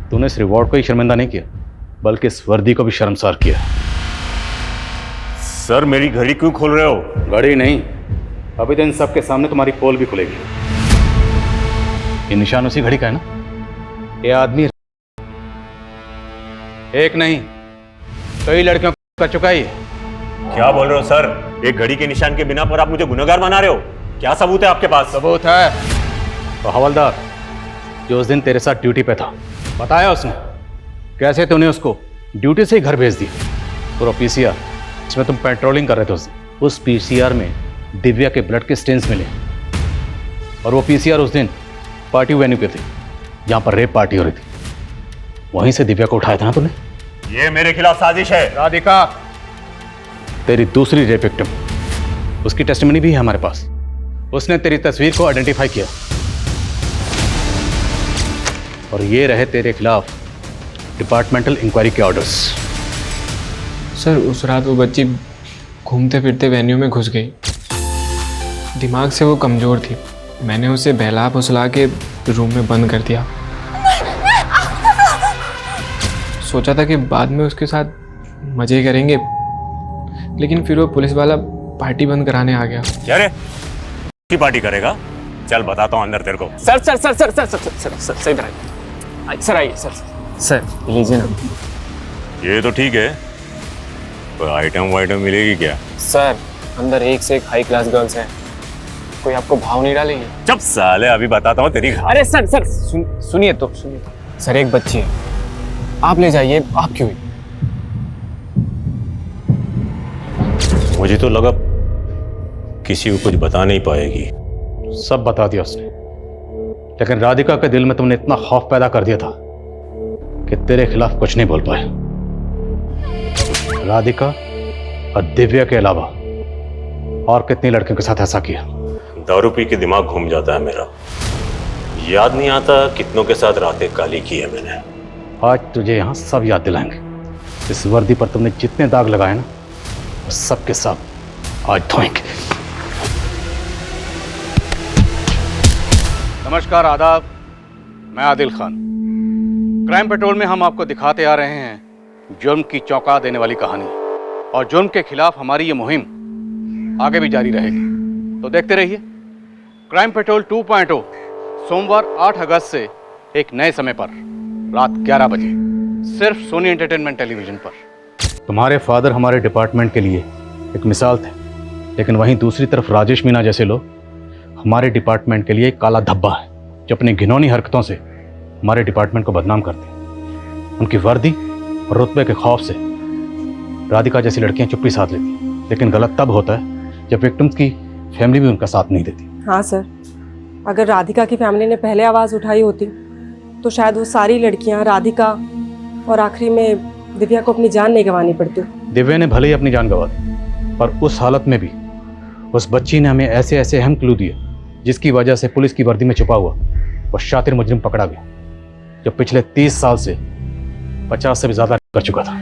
तूने इस रिवॉर्ड को ही शर्मिंदा नहीं किया बल्कि इस वर्दी को भी शर्मसार किया। सर, मेरी घड़ी क्यों खोल रहे हो? घड़ी नहीं, अभी तो इन सबके सामने तुम्हारी पोल भी खुलेगी। ये निशान उसी घड़ी का है ना? ये आदमी एक नहीं कई लड़कियों को कर चुका ही है। क्या बोल रहे हो सर? एक घड़ी के निशान के बिना पर आप मुझे गुनहगार बना रहे हो? क्या सबूत है आपके पास? सबूत है। तो हवलदार जो उस दिन तेरे साथ ड्यूटी पे था, बताया उसने कैसे तूने उसको ड्यूटी से ही घर भेज दिया। पूरा पीसीआर जिसमें तुम पेट्रोलिंग कर रहे थे उस पीसीआर में दिव्या के ब्लड के स्टेन्स मिले। और वो पीसीआर उस दिन पार्टी वेन्यू पे थे जहां पर रेप पार्टी हो रही थी। वहीं से दिव्या को उठाया था ना तूने? ये मेरे खिलाफ साजिश है। राधिका तेरी दूसरी रेप विक्टिम, उसकी टेस्टिमनी भी है हमारे पास। उसने तेरी तस्वीर को आइडेंटिफाई किया और ये रहे तेरे खिलाफ डिपार्टमेंटल इंक्वायरी के ऑर्डर्स। सर उस रात वो बच्ची घूमते फिरते वेन्यू में घुस गई। दिमाग से वो कमज़ोर थी। मैंने उसे बहला फुसला के रूम में बंद कर दिया। सोचा था कि बाद में उसके साथ मज़े करेंगे, लेकिन फिर वो पुलिस वाला पार्टी बंद कराने आ गया। क्या रे? की पार्टी करेगा? चल बताता हूँ अंदर तेरे को। Sir sir sir sir sir sir sir sir sir इधर आइए। सर आइए सर। सर लीजिए ना। ये तो ठीक है, कोई आइटम वाइटम मिलेगी क्या? सर अंदर एक से एक हाई क्लास गर्ल्स हैं, कोई आपको भाव नहीं डालेंगे? जब साले अभी बताता हूँ तेरी। अरे सर सर सुनिए तो सुनिए। सर एक बच्ची है, आप ले जाइए। आप क्यों? मुझे तो लगा किसी को कुछ बता नहीं पाएगी। सब बता दिया उसने, लेकिन राधिका के दिल में तुमने इतना खौफ पैदा कर दिया था कि तेरे खिलाफ कुछ नहीं बोल पाए। राधिका और दिव्या के अलावा और कितनी लड़कियों के साथ ऐसा किया? दारू पी के दिमाग घूम जाता है मेरा, याद नहीं आता कितनों के साथ रातें काली की है मैंने। आज तुझे यहां सब याद दिलाएंगे। इस वर्दी पर तुमने जितने दाग लगाए ना, वो सब के सब आज धोएंगे। नमस्कार, आदाब। मैं आदिल खान। क्राइम पेट्रोल में हम आपको दिखाते आ रहे हैं जुर्म की चौंका देने वाली कहानी, और जुर्म के खिलाफ हमारी ये मुहिम आगे भी जारी रहेगी। तो देखते रहिए क्राइम पेट्रोल 2.0 सोमवार 8 अगस्त से एक नए समय पर रात 11 बजे सिर्फ सोनी एंटरटेनमेंट टेलीविजन पर। तुम्हारे फादर हमारे डिपार्टमेंट के लिए एक मिसाल थे, लेकिन वहीं दूसरी तरफ राजेश मीना जैसे लोग हमारे डिपार्टमेंट के लिए एक काला धब्बा है, जो अपनी घिनौनी हरकतों से हमारे डिपार्टमेंट को बदनाम करते हैं। उनकी वर्दी और रुतबे के खौफ से राधिका जैसी लड़कियां चुप्पी साध लेती, लेकिन गलत तब होता है जब विक्टिम्स की फैमिली भी उनका साथ नहीं देती। हाँ सर, अगर राधिका की फैमिली ने पहले आवाज़ उठाई होती तो शायद वो सारी लड़कियां राधिका और आखिरी में दिव्या को अपनी जान नहीं गंवानी पड़ती। दिव्या ने भले ही अपनी जान गंवा दी, पर उस हालत में भी उस बच्ची ने हमें ऐसे ऐसे अहम क्लू दिए जिसकी वजह से पुलिस की वर्दी में छुपा हुआ वो शातिर मुजरिम पकड़ा गया, जो पिछले 30 साल से 50 से भी ज्यादा कर चुका था।